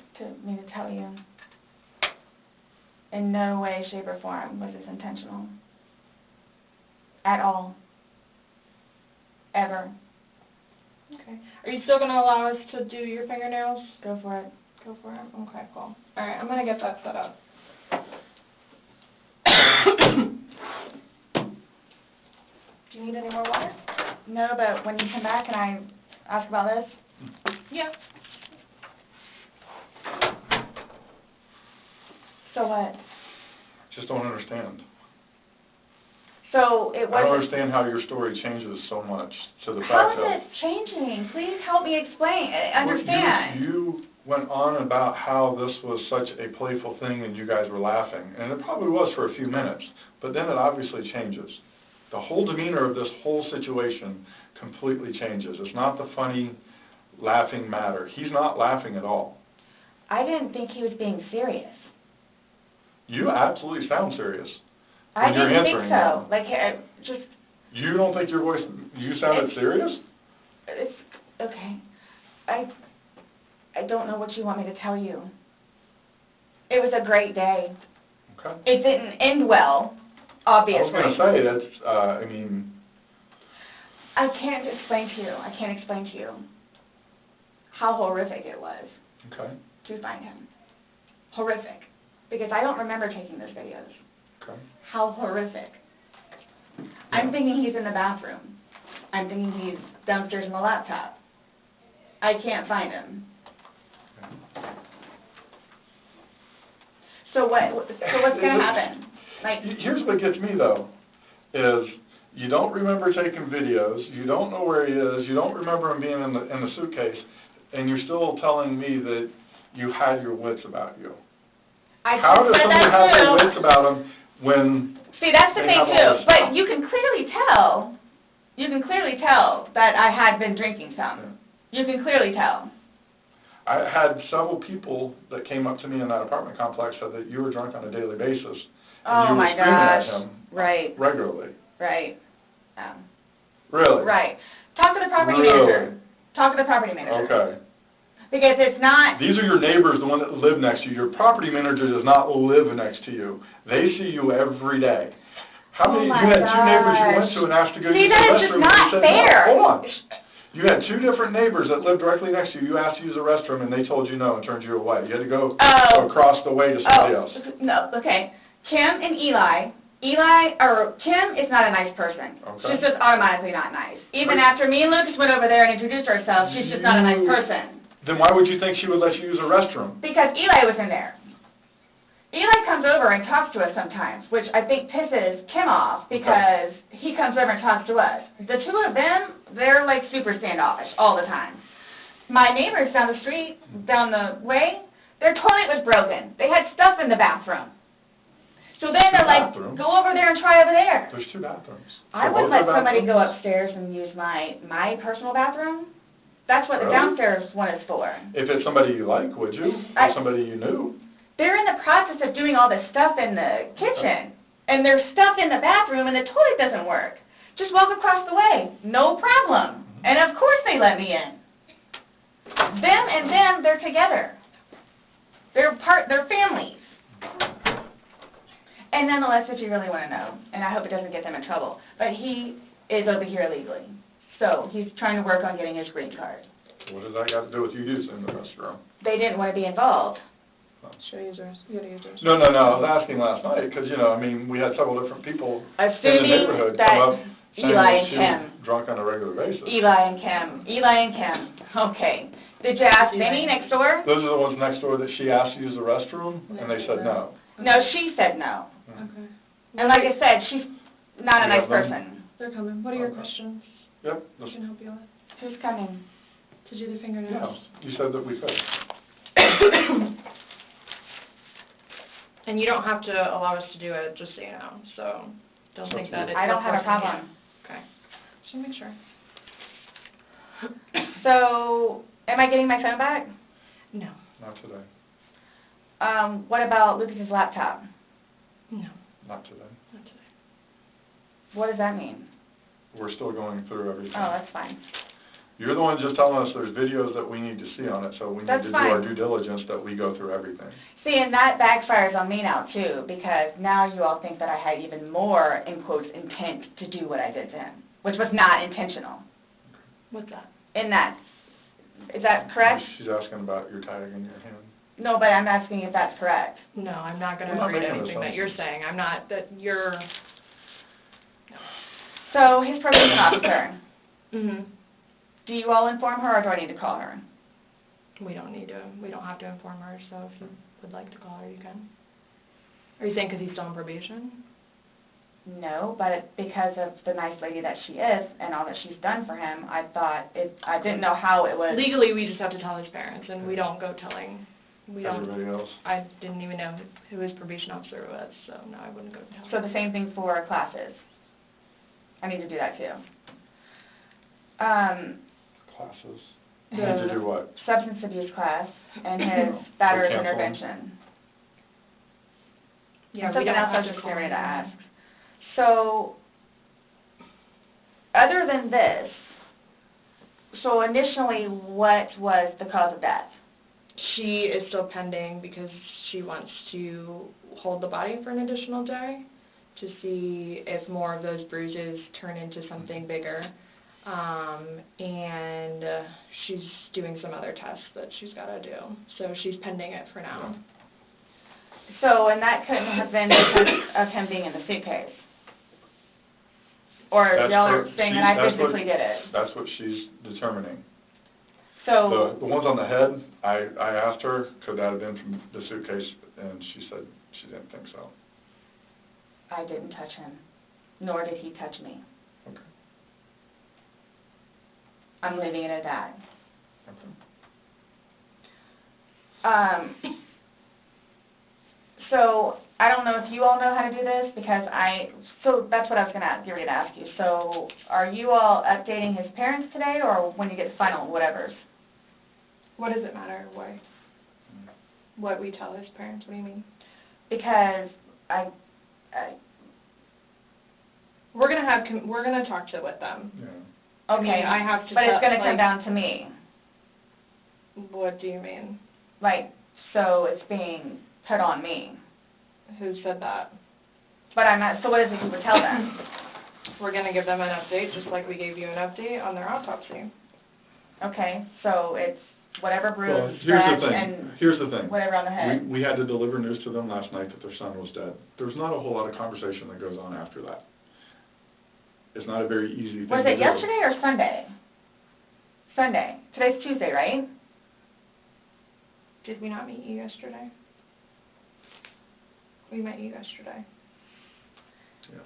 me to tell you. In no way, shape, or form was this intentional. At all. Ever. Okay. Are you still gonna allow us to do your fingernails? Go for it. Go for it. Okay, cool. All right, I'm gonna get that set up. Do you need any more water? No, but when you come back and I ask about this, Yeah. so what? Just don't understand. So it I don't wasn't... understand how your story changes so much to the How fact is that... it changing? Please help me explain, understand. You went on about how this was such a playful thing and you guys were laughing, and it probably was for a few minutes, but then it obviously changes. The whole demeanor of this whole situation completely changes. It's not the funny, laughing matter. He's not laughing at all. I didn't think he was being serious. You absolutely sound serious. I when you're didn't think answering so. Like, just... You don't think your voice, you sounded serious? It's, okay. I don't know what you want me to tell you. It was a great day. Okay. It didn't end well, obviously. I was going to say, that's, I mean... I can't explain to you. I can't explain to you how horrific it was Okay. to find him. Horrific. Because I don't remember taking those videos. Okay. How horrific. I'm thinking he's in the bathroom. I'm thinking he's downstairs in the laptop. I can't find him. So what's going to happen? Like, here's what gets me, though, is you don't remember taking videos, you don't know where he is, you don't remember him being in the suitcase, and you're still telling me that you had your wits about you. How does someone have their wits about them when... See, that's the thing, too. But you can clearly tell that I had been drinking some. You can clearly tell. I had several people that came up to me in that apartment complex said that you were drunk on a daily basis. And Oh, my you were screaming gosh. at him Right. regularly. Right. Really? Right. Talk to the property manager. Talk to the property manager. Okay. Because it's not... These are your neighbors, the one that live next to you. Your property manager does not live next to you. They see you every day. How many, my you had two neighbors you went gosh. to and asked to go See, use the that is restroom. just and not they said fair. No. Hold on. You had two different neighbors that lived directly next to you. You asked to use the restroom and they told you no and turned you away. You had to go across the way to somebody else. No, okay. Kim and Kim is not a nice person. Okay. She's just automatically not nice. Even after me and Lucas went over there and introduced ourselves, she's just not a nice person. Then why would you think she would let you use a restroom? Because Eli was in there. Eli comes over and talks to us sometimes, which I think pisses Kim off because he comes over and talks to us. The two of them, they're like super standoffish all the time. My neighbors down the street, down the way, their toilet was broken. They had stuff in the bathroom. So then they're like, go over there and try over there. There's two bathrooms. I wouldn't let somebody go upstairs and use my personal bathroom. That's what the downstairs one is for. If it's somebody you like, would you? Or somebody you knew? They're in the process of doing all this stuff in the kitchen, and there's stuff in the bathroom, and the toilet doesn't work. Just walk across the way. No problem. And of course they let me in. Them and them, they're together. They're families. And nonetheless, if you really want to know, and I hope it doesn't get them in trouble, but he is over here illegally. So he's trying to work on getting his green card. What does that got to do with you using the restroom? They didn't want to be involved. Should I use yours? You gotta use yours. No, I was asking last night, because, I mean, we had several different people in the Assuming neighborhood that come up saying Eli that and she Kim. was drunk on a regular basis. Eli and Kim. Okay. Did you ask Benny next door? Those are the ones next door that she asked to use the restroom, and they said no. No, she said no. Okay. And like I said, she's not a You nice have them? person. They're coming. What are your questions? Yep. I can help you with. Who's coming? To do the fingernails. Yeah, you said that we could. And you don't have to allow us to do it, just so you know, so don't think that it's... I don't have a problem. Okay. Just want to make sure. So, am I getting my phone back? No. Not today. What about Lucas's laptop? No. Not today. Not today. What does that mean? We're still going through everything. Oh, that's fine. You're the one just telling us there's videos that we need to see on it, so we need That's to do our fine. due diligence that we go through everything. See, and that backfires on me now, too, because now you all think that I had even more, in quotes, intent to do what I did to him, which was not intentional. What's that? in that. Is that correct? She's asking about your tag in your hand. No, but I'm asking if that's correct. No, I'm not gonna We're not agree to making anything that you're assumptions. saying. I'm not, that you're, So his probation officer, mhm. do you all inform her or do I need to call her? We don't have to inform her, so if you would like to call her, you can. Are you saying because he's still on probation? No, but because of the nice lady that she is and all that she's done for him, I didn't know how it was. Legally, we just have to tell his parents, and we don't go telling, Everybody else? I didn't even know who his probation officer was, so no, I wouldn't go tell him. So the same thing for classes. I need to do that too. Classes. The- You need to do what? Substance abuse class and his battery cancel him? intervention. Yeah, And we something don't else I have was to just call getting ready to him. ask. So, other than this, so initially, what was the cause of death? She is still pending because she wants to hold the body for an additional day to see if more of those bruises turn into something bigger. And she's doing some other tests that she's got to do. So she's pending it for now. So, and that couldn't have been because of him being in the suitcase? Or That's y'all are her- saying she- that I that's what- physically did it? That's what she's determining. So, The ones on the head, I asked her, could that have been from the suitcase, and she said she didn't think so. I didn't touch him, nor did he touch me. Okay. I'm leaving it at that. Okay. So, I don't know if you all know how to do this, because so that's what I was get ready to ask you. So, are you all updating his parents today, or when you get final whatevers? What does it matter what we tell his parents? What do you mean? Because We're gonna talk with them. Yeah. okay, I have to but it's tell- gonna come like- down to me. What do you mean? Like, so it's being put on me. Who said that? But I'm not, so what is it you would tell them? We're gonna give them an update, just like we gave you an update on their autopsy. Okay, so it's whatever Well, bruise, here's the scratch, thing, and here's the thing. whatever on the head. We had to deliver news to them last night that their son was dead. There's not a whole lot of conversation that goes on after that. It's not a very easy thing to Was do. it yesterday or Sunday? Sunday. Today's Tuesday, right? Did we not meet you yesterday? We met you yesterday. Yeah.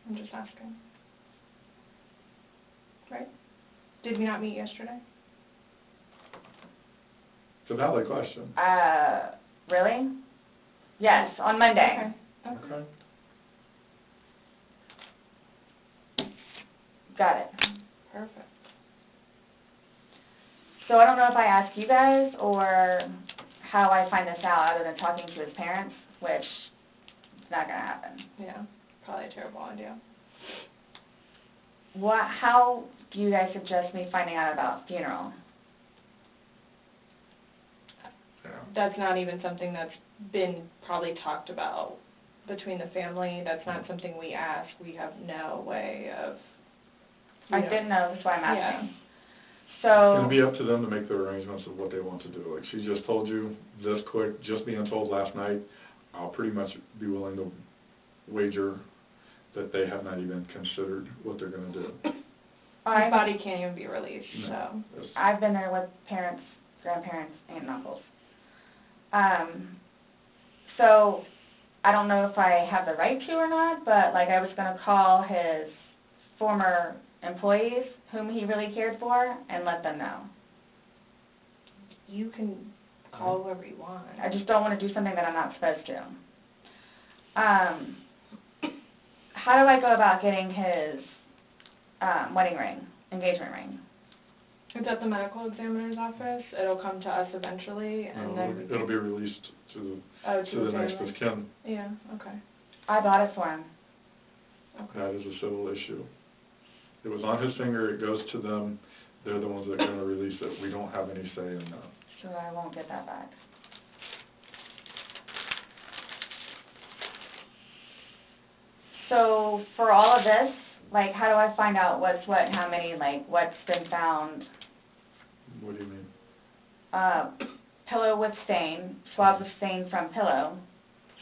I'm just asking. Right? Did we not meet yesterday? It's a valid question. Really? Yes, on Monday. Okay. Okay. Got it. Perfect. So I don't know if I ask you guys or how I find this out other than talking to his parents, which is not gonna happen. Yeah, probably a terrible idea. How do you guys suggest me finding out about funeral? Yeah. That's not even something that's been probably talked about between the family. That's not something we ask. We have no way of. I didn't know, that's why I'm Yeah. asking. It's So, gonna be up to them to make their arrangements of what they want to do. Like she just told you this quick, just being told last night, I'll pretty much be willing to wager that they have not even considered what they're gonna do. His body can't even be released, so. No, it's- I've been there with parents, grandparents, aunt and uncles. So, I don't know if I have the right to or not, but like I was gonna call his former employees whom he really cared for and let them know. You can call whoever you want. I just don't wanna do something that I'm not supposed to. How do I go about getting his, wedding ring, engagement ring? It's at the medical examiner's office. It'll come to us eventually, and then we It'll be released to Oh, the next family. of kin. Yeah, okay. I bought it for him. Okay. That is a civil issue. It was on his finger, it goes to them, they're the ones that are gonna release it. We don't have any say in that. So I won't get that back. So for all of this, like, how do I find out what's what and how many, like, what's been found What do you mean? Pillow with stain, swabs of stain from pillow,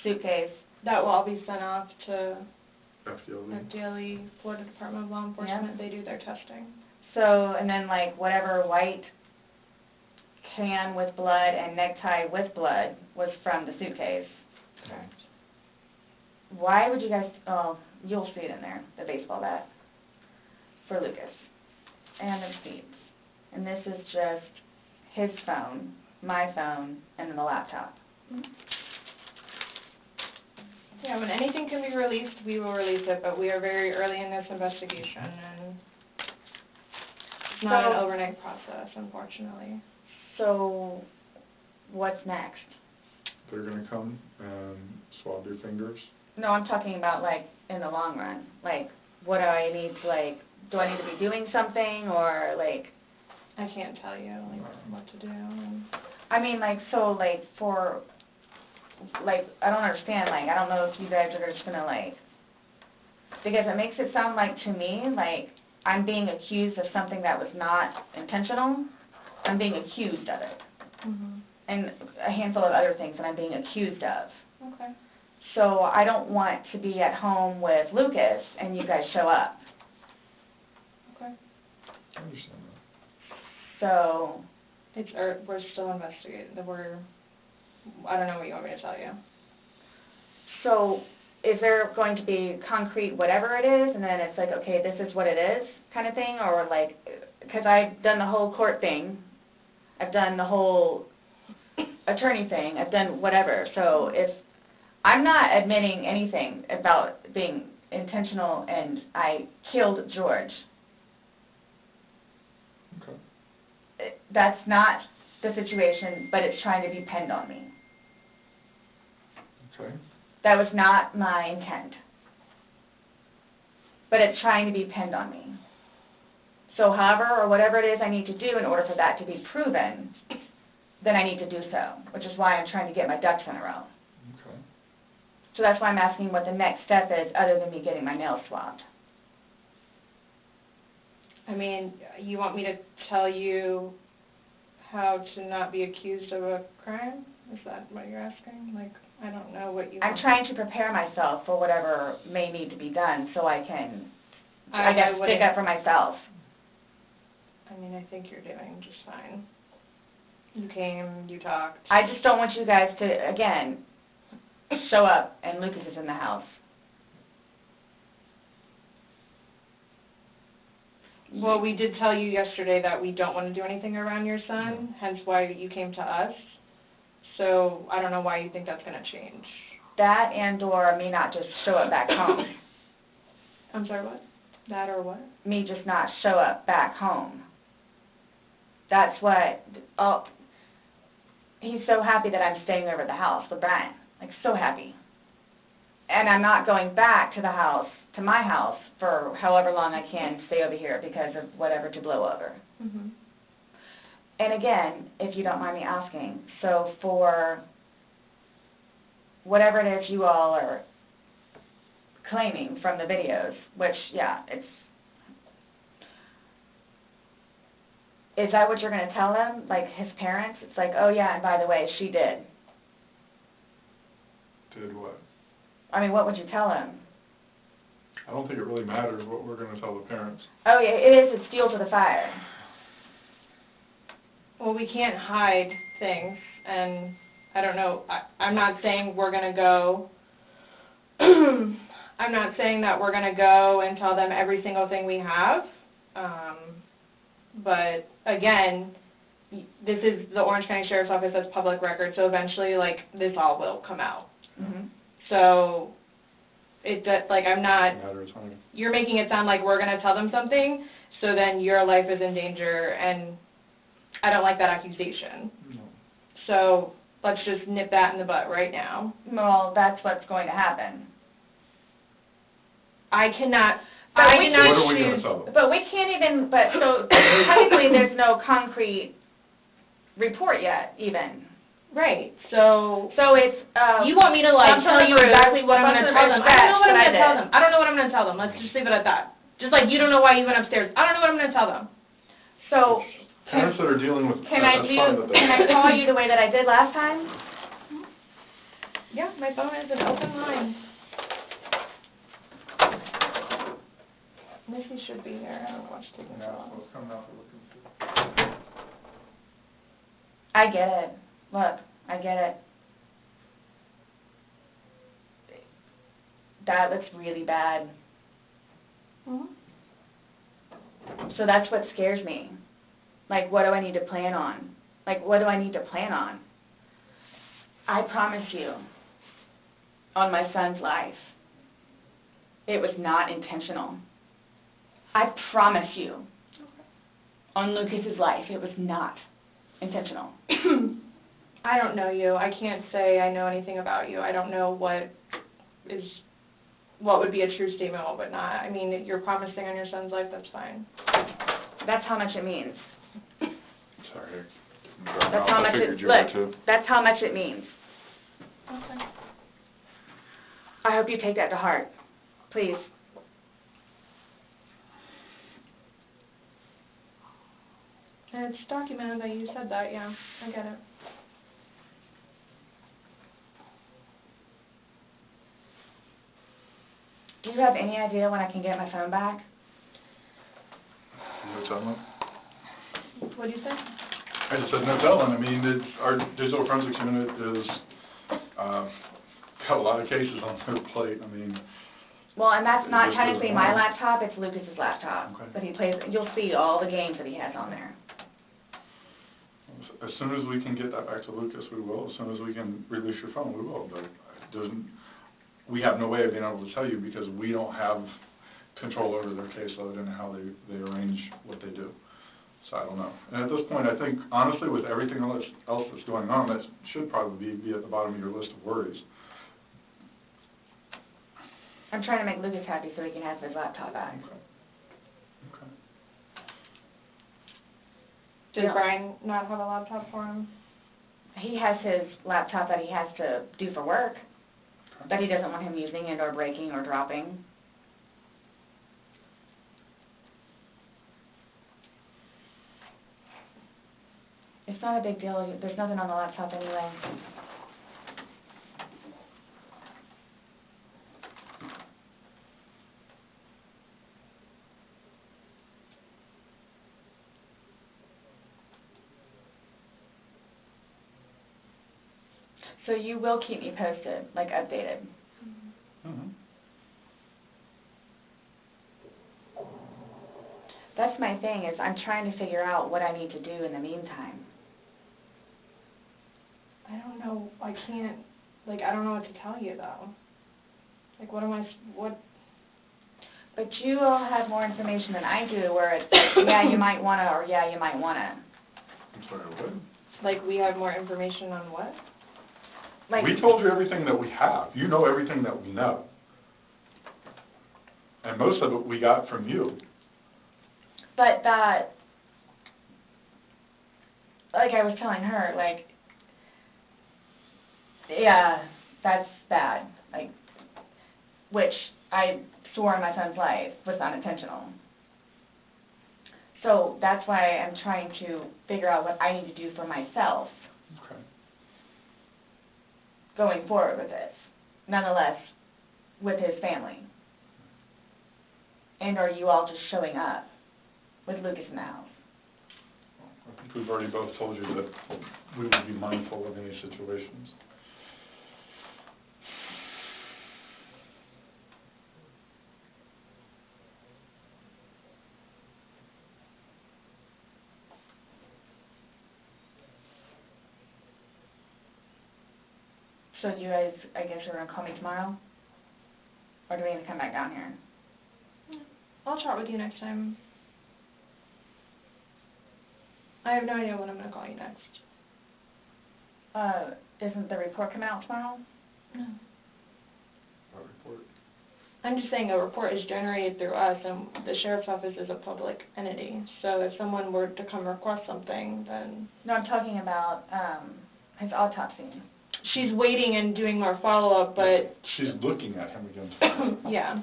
suitcase. That will all be sent off to FDLE? FDLE, Florida Department of Law Enforcement. They do their testing. So, and then like whatever white can with blood and necktie with blood was from the suitcase. Correct. Why would you guys, oh, you'll see it in there, the baseball bat, for Lucas, and the receipts. And this is just his phone, my phone, and then the laptop. Yeah, when anything can be released, we will release it, but we are very early in this investigation, and it's not an overnight process, unfortunately. So, what's next? They're gonna come and swab your fingers? No, I'm talking about like in the long run. Like, what do I need to like, do I need to be doing something or like? I can't tell you, like, what to do. And I mean, like, so like for, like, I don't understand, like, I don't know if you guys are just gonna like, because it makes it sound like to me, like, I'm being accused of something that was not intentional. I'm being accused of it. And a handful of other things that I'm being accused of. Okay. So I don't want to be at home with Lucas and you guys show up. Okay. I understand that. So, We're still investigating. I don't know what you want me to tell you. so is there going to be concrete whatever it is, and then it's like, okay, this is what it is, kind of thing, or like, because I've done the whole court thing, I've done the whole attorney thing, I've done whatever. So if I'm not admitting anything about being intentional and I killed George, Okay. that's not the situation, but it's trying to be pinned on me. Okay. That was not my intent. But it's trying to be pinned on me. So however or whatever it is I need to do in order for that to be proven, then I need to do so, which is why I'm trying to get my ducks in a row. Okay. So that's why I'm asking what the next step is other than me getting my nails swabbed. I mean, you want me to tell you how to not be accused of a crime? Is that what you're asking? Like, I don't know what you want. I'm trying to prepare myself for whatever may need to be done so I can, I guess, stick up for myself. I mean, I think you're doing just fine. You came, you talked. I just don't want you guys to, again, show up and Lucas is in the house. Well, we did tell you yesterday that we don't want to do anything around your son, hence why you came to us. So I don't know why you think that's going to change. That and or me not just show up back home. I'm sorry, what? That or what? Me just not show up back home. That's what, oh, he's so happy that I'm staying over at the house with Brian. Like, so happy. And I'm not going back to the house, to my house, for however long I can stay over here because of whatever to blow over. Mm-hmm. And again, if you don't mind me asking, so for whatever it is you all are claiming from the videos, which, yeah, is that what you're going to tell them, like his parents? It's like, oh yeah, and by the way, she did. Did what? I mean, what would you tell them? I don't think it really matters what we're gonna tell the parents. Oh yeah, it is, it's fuel to the fire. Well, we can't hide things, and I don't know, I'm not saying we're going to go, I'm not saying that we're going to go and tell them every single thing we have, but again, this is the Orange County Sheriff's Office, that's public record, so eventually, like, this all will come out. Mm-hmm. So, like, I'm not, Matter of time. you're making it sound like we're going to tell them something, so then your life is in danger, and I don't like that accusation. No. So let's just nip that in the butt right now. Well, that's what's going to happen. I cannot But What are we gonna choose. tell them? But we can't even, but so technically there's no concrete report yet, even. Right, so So it's, you want me to, like, tell you exactly what I'm going to tell them. I don't know what I'm going to tell them. I don't know what I'm going to tell them. Let's just leave it at that. Just like you don't know why you went upstairs. I don't know what I'm going to tell them. So parents that are dealing with, Can that's fine, but can I call you the way that I did last time? Yeah, my phone is an open line. Missy should be here. I don't know what's taking so Yeah, long. what's coming out, we're looking for. I get it. Look, I get it. That looks really bad. Mhm. So that's what scares me. Like, what do I need to plan on? Like, what do I need to plan on? I promise you, on my son's life, it was not intentional. I promise you, on Lucas's life, it was not intentional. I don't know you. I can't say I know anything about you. I don't know what would be a true statement, what would not. I mean, you're promising on your son's life, that's fine. That's how much it means. Sorry. That's how much it, look, that's how much it means. Okay. I hope you take that to heart, please. And it's documented that you said that, yeah. I get it. Do you have any idea when I can get my phone back? No telling. What do you say? I just said no telling. I mean, our digital forensics unit is, got a lot of cases on their plate. I mean. Well, and that's not Just technically as my one. laptop, it's Lucas's laptop. Okay. But he plays, you'll see all the games that he has on there. As soon as we can get that back to Lucas, we will. As soon as we can release your phone, we will. But we have no way of being able to tell you because we don't have control over their caseload and how they arrange what they do. So I don't know. And at this point, I think, honestly, with everything else that's going on, that should probably be at the bottom of your list of worries. I'm trying to make Lucas happy so he can have his laptop back. Okay. Does Yeah. Brian not have a laptop for him? He has his laptop that he has to do for work, Okay. that he doesn't want him using it or breaking or dropping. It's not a big deal. There's nothing on the laptop anyway. So you will keep me posted, like updated. Mm-hmm. That's my thing, is I'm trying to figure out what I need to do in the meantime. I don't know. I can't, I don't know what to tell you, though. What? But you all have more information than I do, where it's like, yeah, you might wanna, or yeah, you might wanna. I'm sorry, what? We have more information on what? Like, We told you everything that we have. You know everything that we know. And most of it we got from you. but that, like I was telling her, yeah, that's bad, which I swore on my son's life was not intentional. So that's why I'm trying to figure out what I need to do for myself Okay. going forward with this, nonetheless, with his family. And are you all just showing up with Lucas in the house? I think we've already both told you that we would be mindful of any situations. So you guys, I guess you're gonna call me tomorrow? Or do we need to come back down here? I'll chat with you next time. I have no idea when I'm going to call you next. Isn't the report coming out tomorrow? No. Our report. I'm just saying a report is generated through us, and the sheriff's office is a public entity. So if someone were to come request something, then No, I'm talking about, his autopsy. she's waiting and doing more follow-up, but She's looking at him again tomorrow. yeah.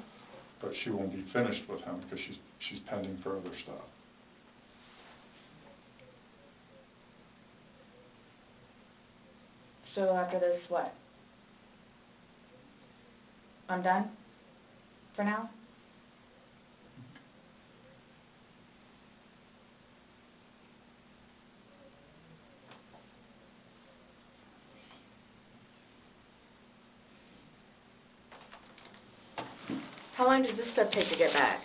But she won't be finished with him because she's pending for other stuff. So after this, what? I'm done? For now? How long does this stuff take to get back?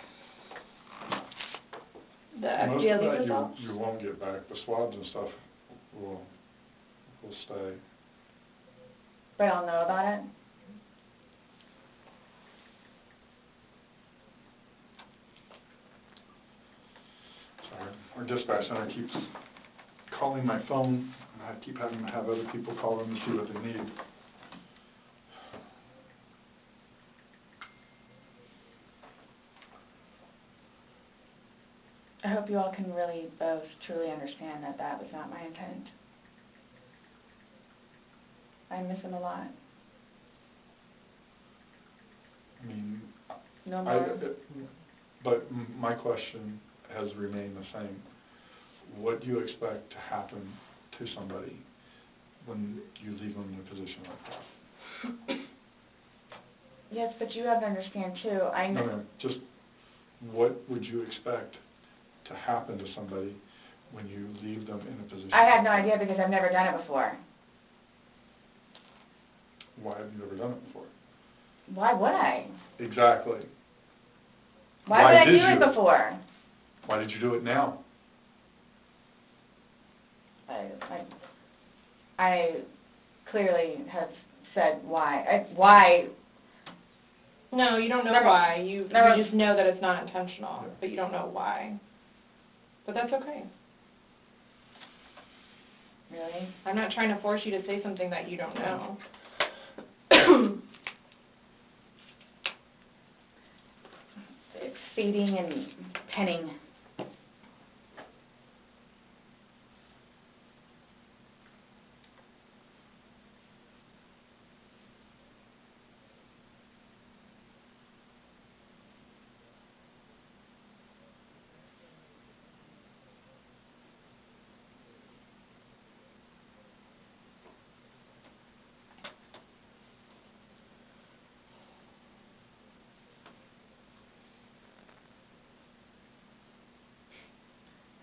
The Most FGLE of that results? you won't get back. The swabs and stuff will stay. But I'll know about it? Sorry, our dispatch center keeps calling my phone, and I keep having to have other people call them to see what they need. I hope you all can really both truly understand that that was not my intent. I miss him a lot. I mean, No more. but my question has remained the same. What do you expect to happen to somebody when you leave them in a position like that? Yes, but you have to understand too, I know. No, just what would you expect to happen to somebody when you leave them in a position? I have no idea because I've never done it before. Why have you never done it before? Why would I? Exactly. Why would I did do you? it before? Why did you do it now? I clearly have said why. Why? No, you don't know Never- why. You never- just know that it's not intentional, Yeah. but you don't know why. But that's okay. Really? I'm not trying to force you to say something that you don't know. It's feeding and penning.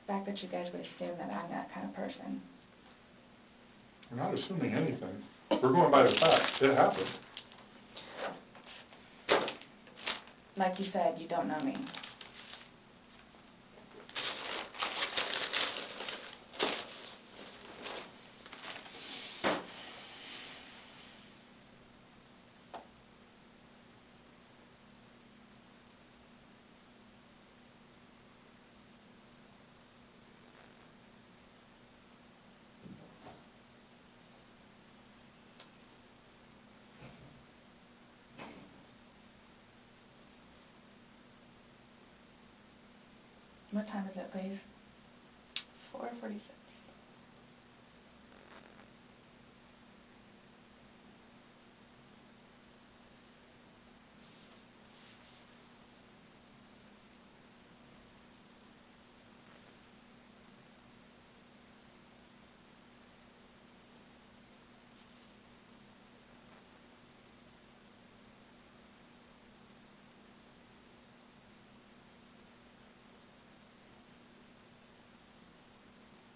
The fact that you guys would assume that I'm that kind of person. We're not assuming anything. We're going by the facts. It happened. Like you said, you don't know me. What time is it, please? 4:46.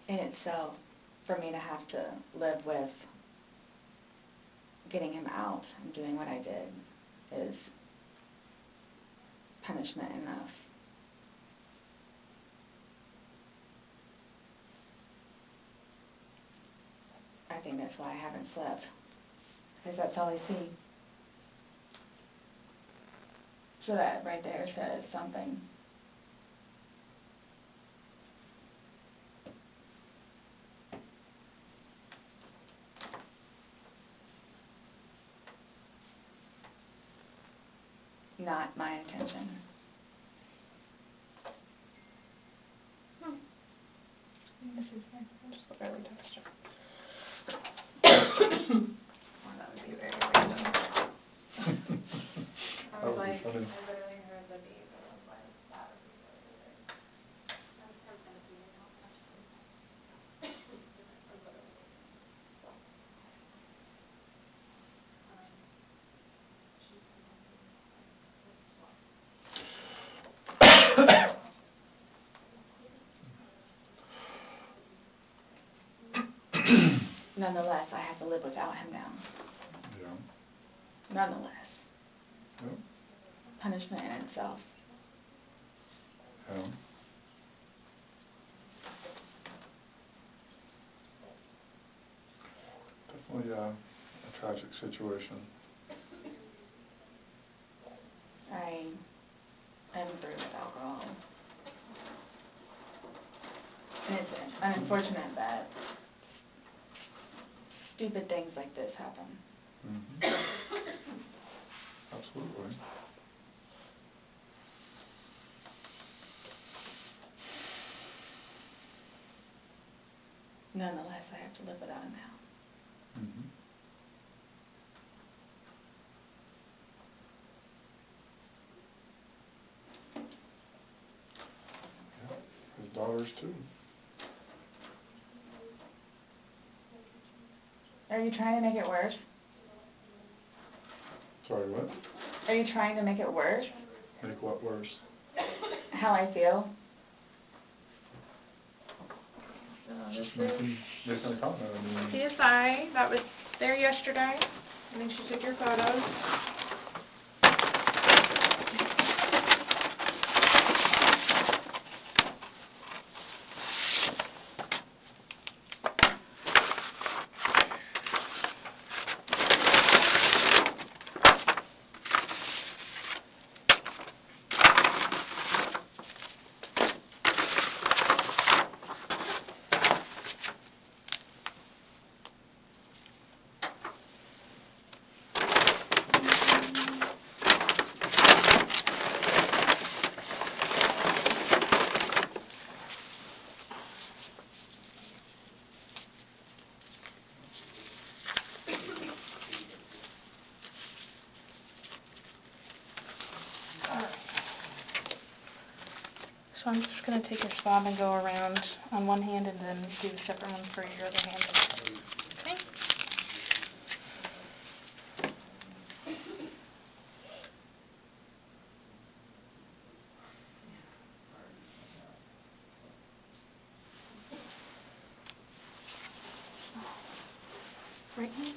In itself, for me to have to live with getting him out and doing what I did is punishment enough. I think that's why I haven't slept, because that's all I see. So that right there says something. Not my intention. This is fine. I'll just barely touched it. Well, that would be very random. That would be funny. I literally heard the beep and I was like, that would be really weird. Nonetheless, I have to live without him now. Yeah. Nonetheless. Yep. Punishment in itself. Yeah. Definitely a tragic situation. I am through with alcohol. And it's unfortunate that stupid things like this happen. Mm-hmm. Absolutely. Nonetheless, I have to live without him now. Mm-hmm. Yeah. His daughters too. Are you trying to make it worse? Sorry, what? Are you trying to make it worse? Make what worse? How I feel? So this is Making a comment. I mean, CSI, that was there yesterday. I think she took your photos. So I'm just going to take a swab and go around on one hand and then do a separate one for your other hand. Okay? Right hand.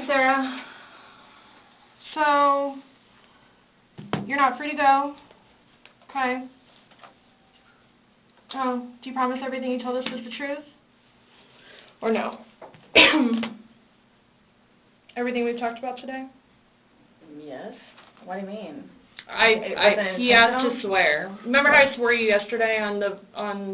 Sarah. So, you're not free to go. Okay. Oh, do you promise everything you told us was the truth? Or no? Everything we've talked about today? Yes. What do you mean? He asked to swear. Remember how I swore you yesterday on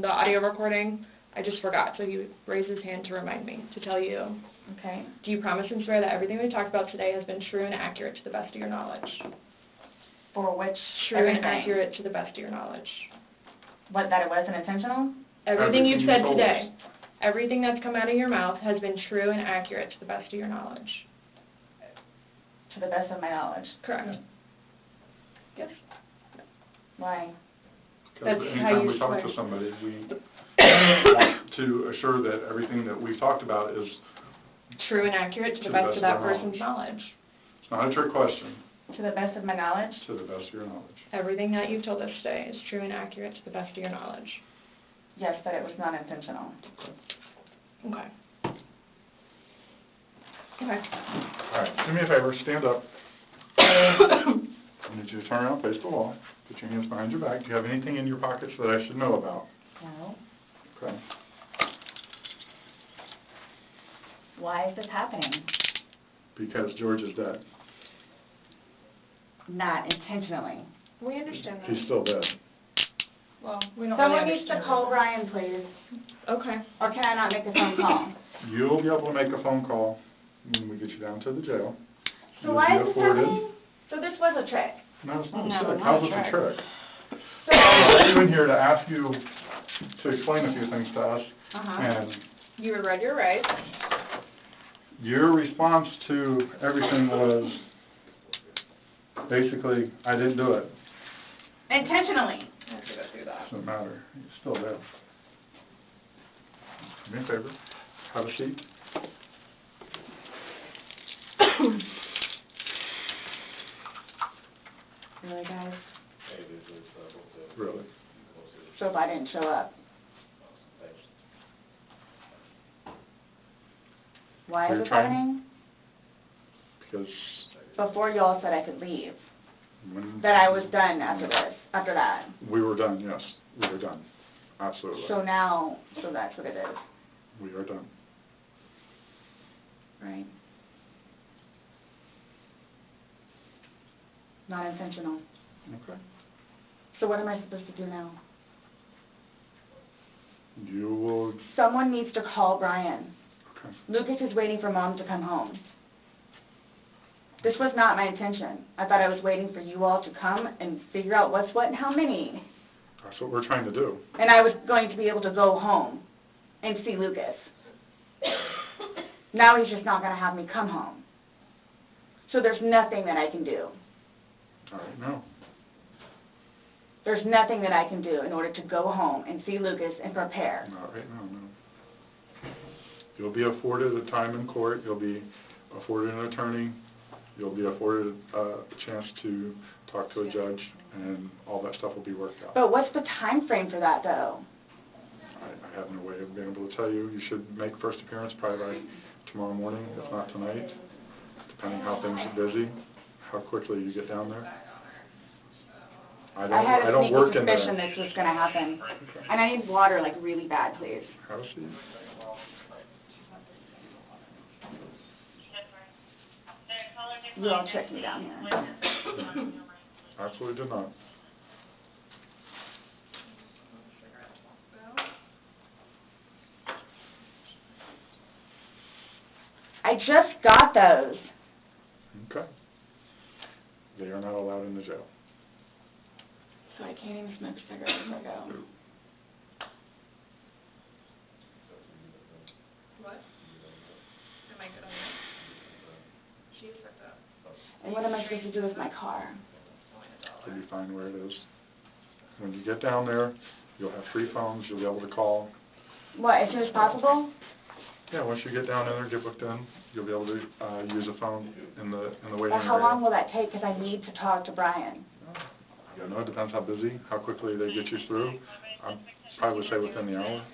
the audio recording? I just forgot, so he raised his hand to remind me, to tell you. Okay. Do you promise and swear that everything we talked about today has been true and accurate to the best of your knowledge? For which True everything? and accurate to the best of your knowledge. What, that it wasn't intentional? Everything you've you said told today, us. everything that's come out of your mouth has been true and accurate to the best of your knowledge. To the best of my knowledge. Correct. Yes. Why? Because That's how anytime you we talk swear. to somebody, we want to assure that everything that we've talked about is, True and accurate to the best of that person's knowledge. it's not a trick question, To the best of my knowledge? to the best of your knowledge. Everything that you've told us today is true and accurate to the best of your knowledge. Yes, but it was not intentional. Okay. Okay. All right, do me a favor, stand up. I need you to turn around, face the wall, put your hands behind your back. Do you have anything in your pockets that I should know about? No. Okay. Why is this happening? Because George is dead. Not intentionally. We understand that. He's still dead. Well, we don't Someone really needs to understand call that. Brian, please. Okay. Or can I not make a phone call? You'll be able to make a phone call when we get you down to the jail. So You'll why be is this afforded- happening? So this was a trick. No, it's not a No, trick. not How's a this a trick. trick? So, I brought you in here to ask you to explain a few things to us, and You were read your rights. your response to everything was basically, I didn't do it. intentionally. I have to go through that. Doesn't matter. He's still dead. Do me a favor. Have a seat. Really, guys? Really. So if I didn't show up? Why You're is this trying- happening? Because Before you all said I could leave, when... that I was done after this, after that. We were done, yes. We were done. Absolutely. So now, so that's what it is, We are done. right? Not intentional. Okay. So what am I supposed to do now? You will... Someone needs to call Brian. Okay. Lucas is waiting for Mom to come home. This was not my intention. I thought I was waiting for you all to come and figure out what's what and how many. That's what we're trying to do. And I was going to be able to go home and see Lucas. Now he's just not going to have me come home. So there's nothing that I can do. All right, no. There's nothing that I can do in order to go home and see Lucas and prepare. Not right now, no. You'll be afforded a time in court. You'll be afforded an attorney. You'll be afforded a chance to talk to a judge, and all that stuff will be worked out. But what's the time frame for that, though? I have no way of being able to tell you. You should make first appearance probably by tomorrow morning, if not tonight, depending how things are busy, how quickly you get down there. I had a don't sneaky work in there. suspicion this was going to happen. Okay. And I need water, like, really bad, please. Have a seat. You all tricked me down here. Absolutely did not. I just got those. Okay. They are not allowed in the jail. So I can't even smoke cigarettes as I go. What? Am I good on that? She is fucked up. And what am I supposed to do with my car? You'll be fine where it is. When you get down there, you'll have free phones. You'll be able to call. What, as soon as possible? Yeah, once you get down in there, get booked in, you'll be able to use a phone in the waiting But area. how long will that take? Because I need to talk to Brian. I don't know, it depends how busy, how quickly they get you through. I'd probably say within the hour.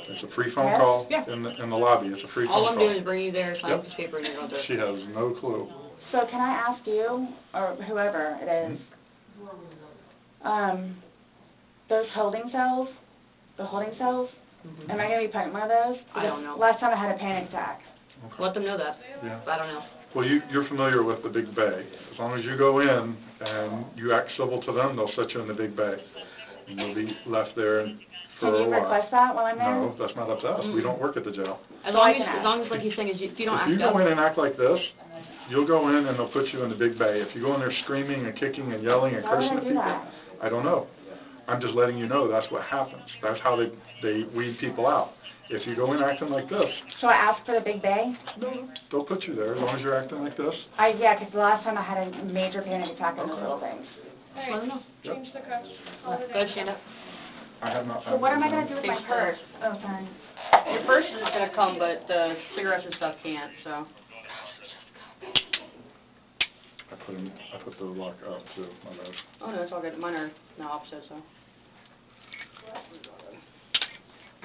It's a free phone Yes? call Yeah. in the lobby. It's a free phone All call. I'm doing is bringing you there, sign a Yep. piece of paper, and you're all good. She has no clue. So can I ask you, or whoever it is, those holding cells, Mhm. am I gonna be put in one of those? I don't know. Last time I had a panic attack. Let them know that. Yeah. I don't know. Well, you're familiar with the big bay. As long as you go in and you act civil to them, they'll set you in the big bay. And you'll be left there for Can a you while. request that while I'm there? No, that's not up to us. We don't work at the jail. As So I long can ask. as, like he's saying, is if you don't If act you go up, in and act like this, you'll go in and they'll put you in the big bay. If you go in there screaming and kicking and yelling and Why would cursing I at do people, that? I don't know. I'm just letting you know that's what happens. That's how they weed people out. If you go in acting like this, So I ask for the big bay? they'll put you there as long as you're acting like this. Yeah, 'cause the last time I had a major panic attack on those little things. let them know. Change the cuffs. Go ahead, stand up. I have not So found what am I anything. gonna do with my purse? Oh, sorry. Your purse is gonna come, but the cigarettes and stuff can't, so. I put the lock up too, my bad. Oh, no, it's all good. Mine are now opposite, so.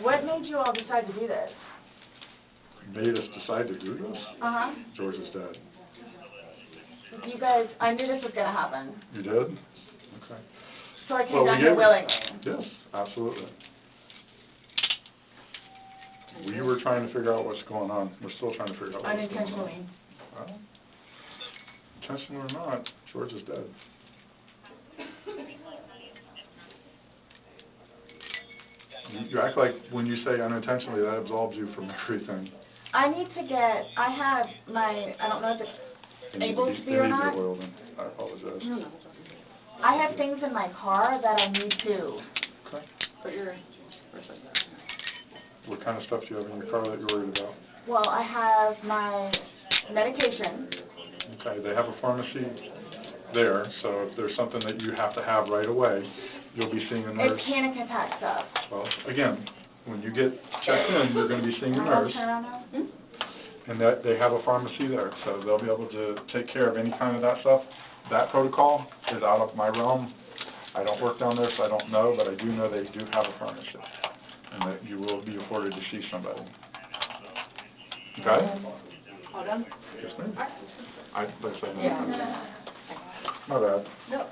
What made you all decide to do this? Made us decide to do this? Uh-huh. George is dead. You guys, I knew this was gonna happen, You did? Okay. so I came Well, we down here gave- willingly. Yes, absolutely. We were trying to figure out what's going on. We're still trying to figure out what's going on. Unintentionally. Well, intentional or not, George is dead. You act like when you say unintentionally, that absolves you from everything. I have my, I don't know if it's They need able to to be be or they need not. to be oiled in. I apologize. No, that's okay. I have things in my car that I need to. Okay. Put your purse like that. What kind of stuff do you have in your car that you're worried about? Well, I have my medication. Okay, they have a pharmacy there, so if there's something that you have to have right away, you'll be seeing a nurse. It's panic attack stuff. Well, again, when you get checked in, you're going to be seeing a Can I nurse, turn around now? and that they have a pharmacy there, so they'll be able to take care of any kind of that stuff. That protocol is out of my realm. I don't work down there, so I don't know, but I do know they do have a pharmacy, and that you will be afforded to see somebody. Okay? All done? Yes, ma'am. I said no. Yeah. My bad. Nope.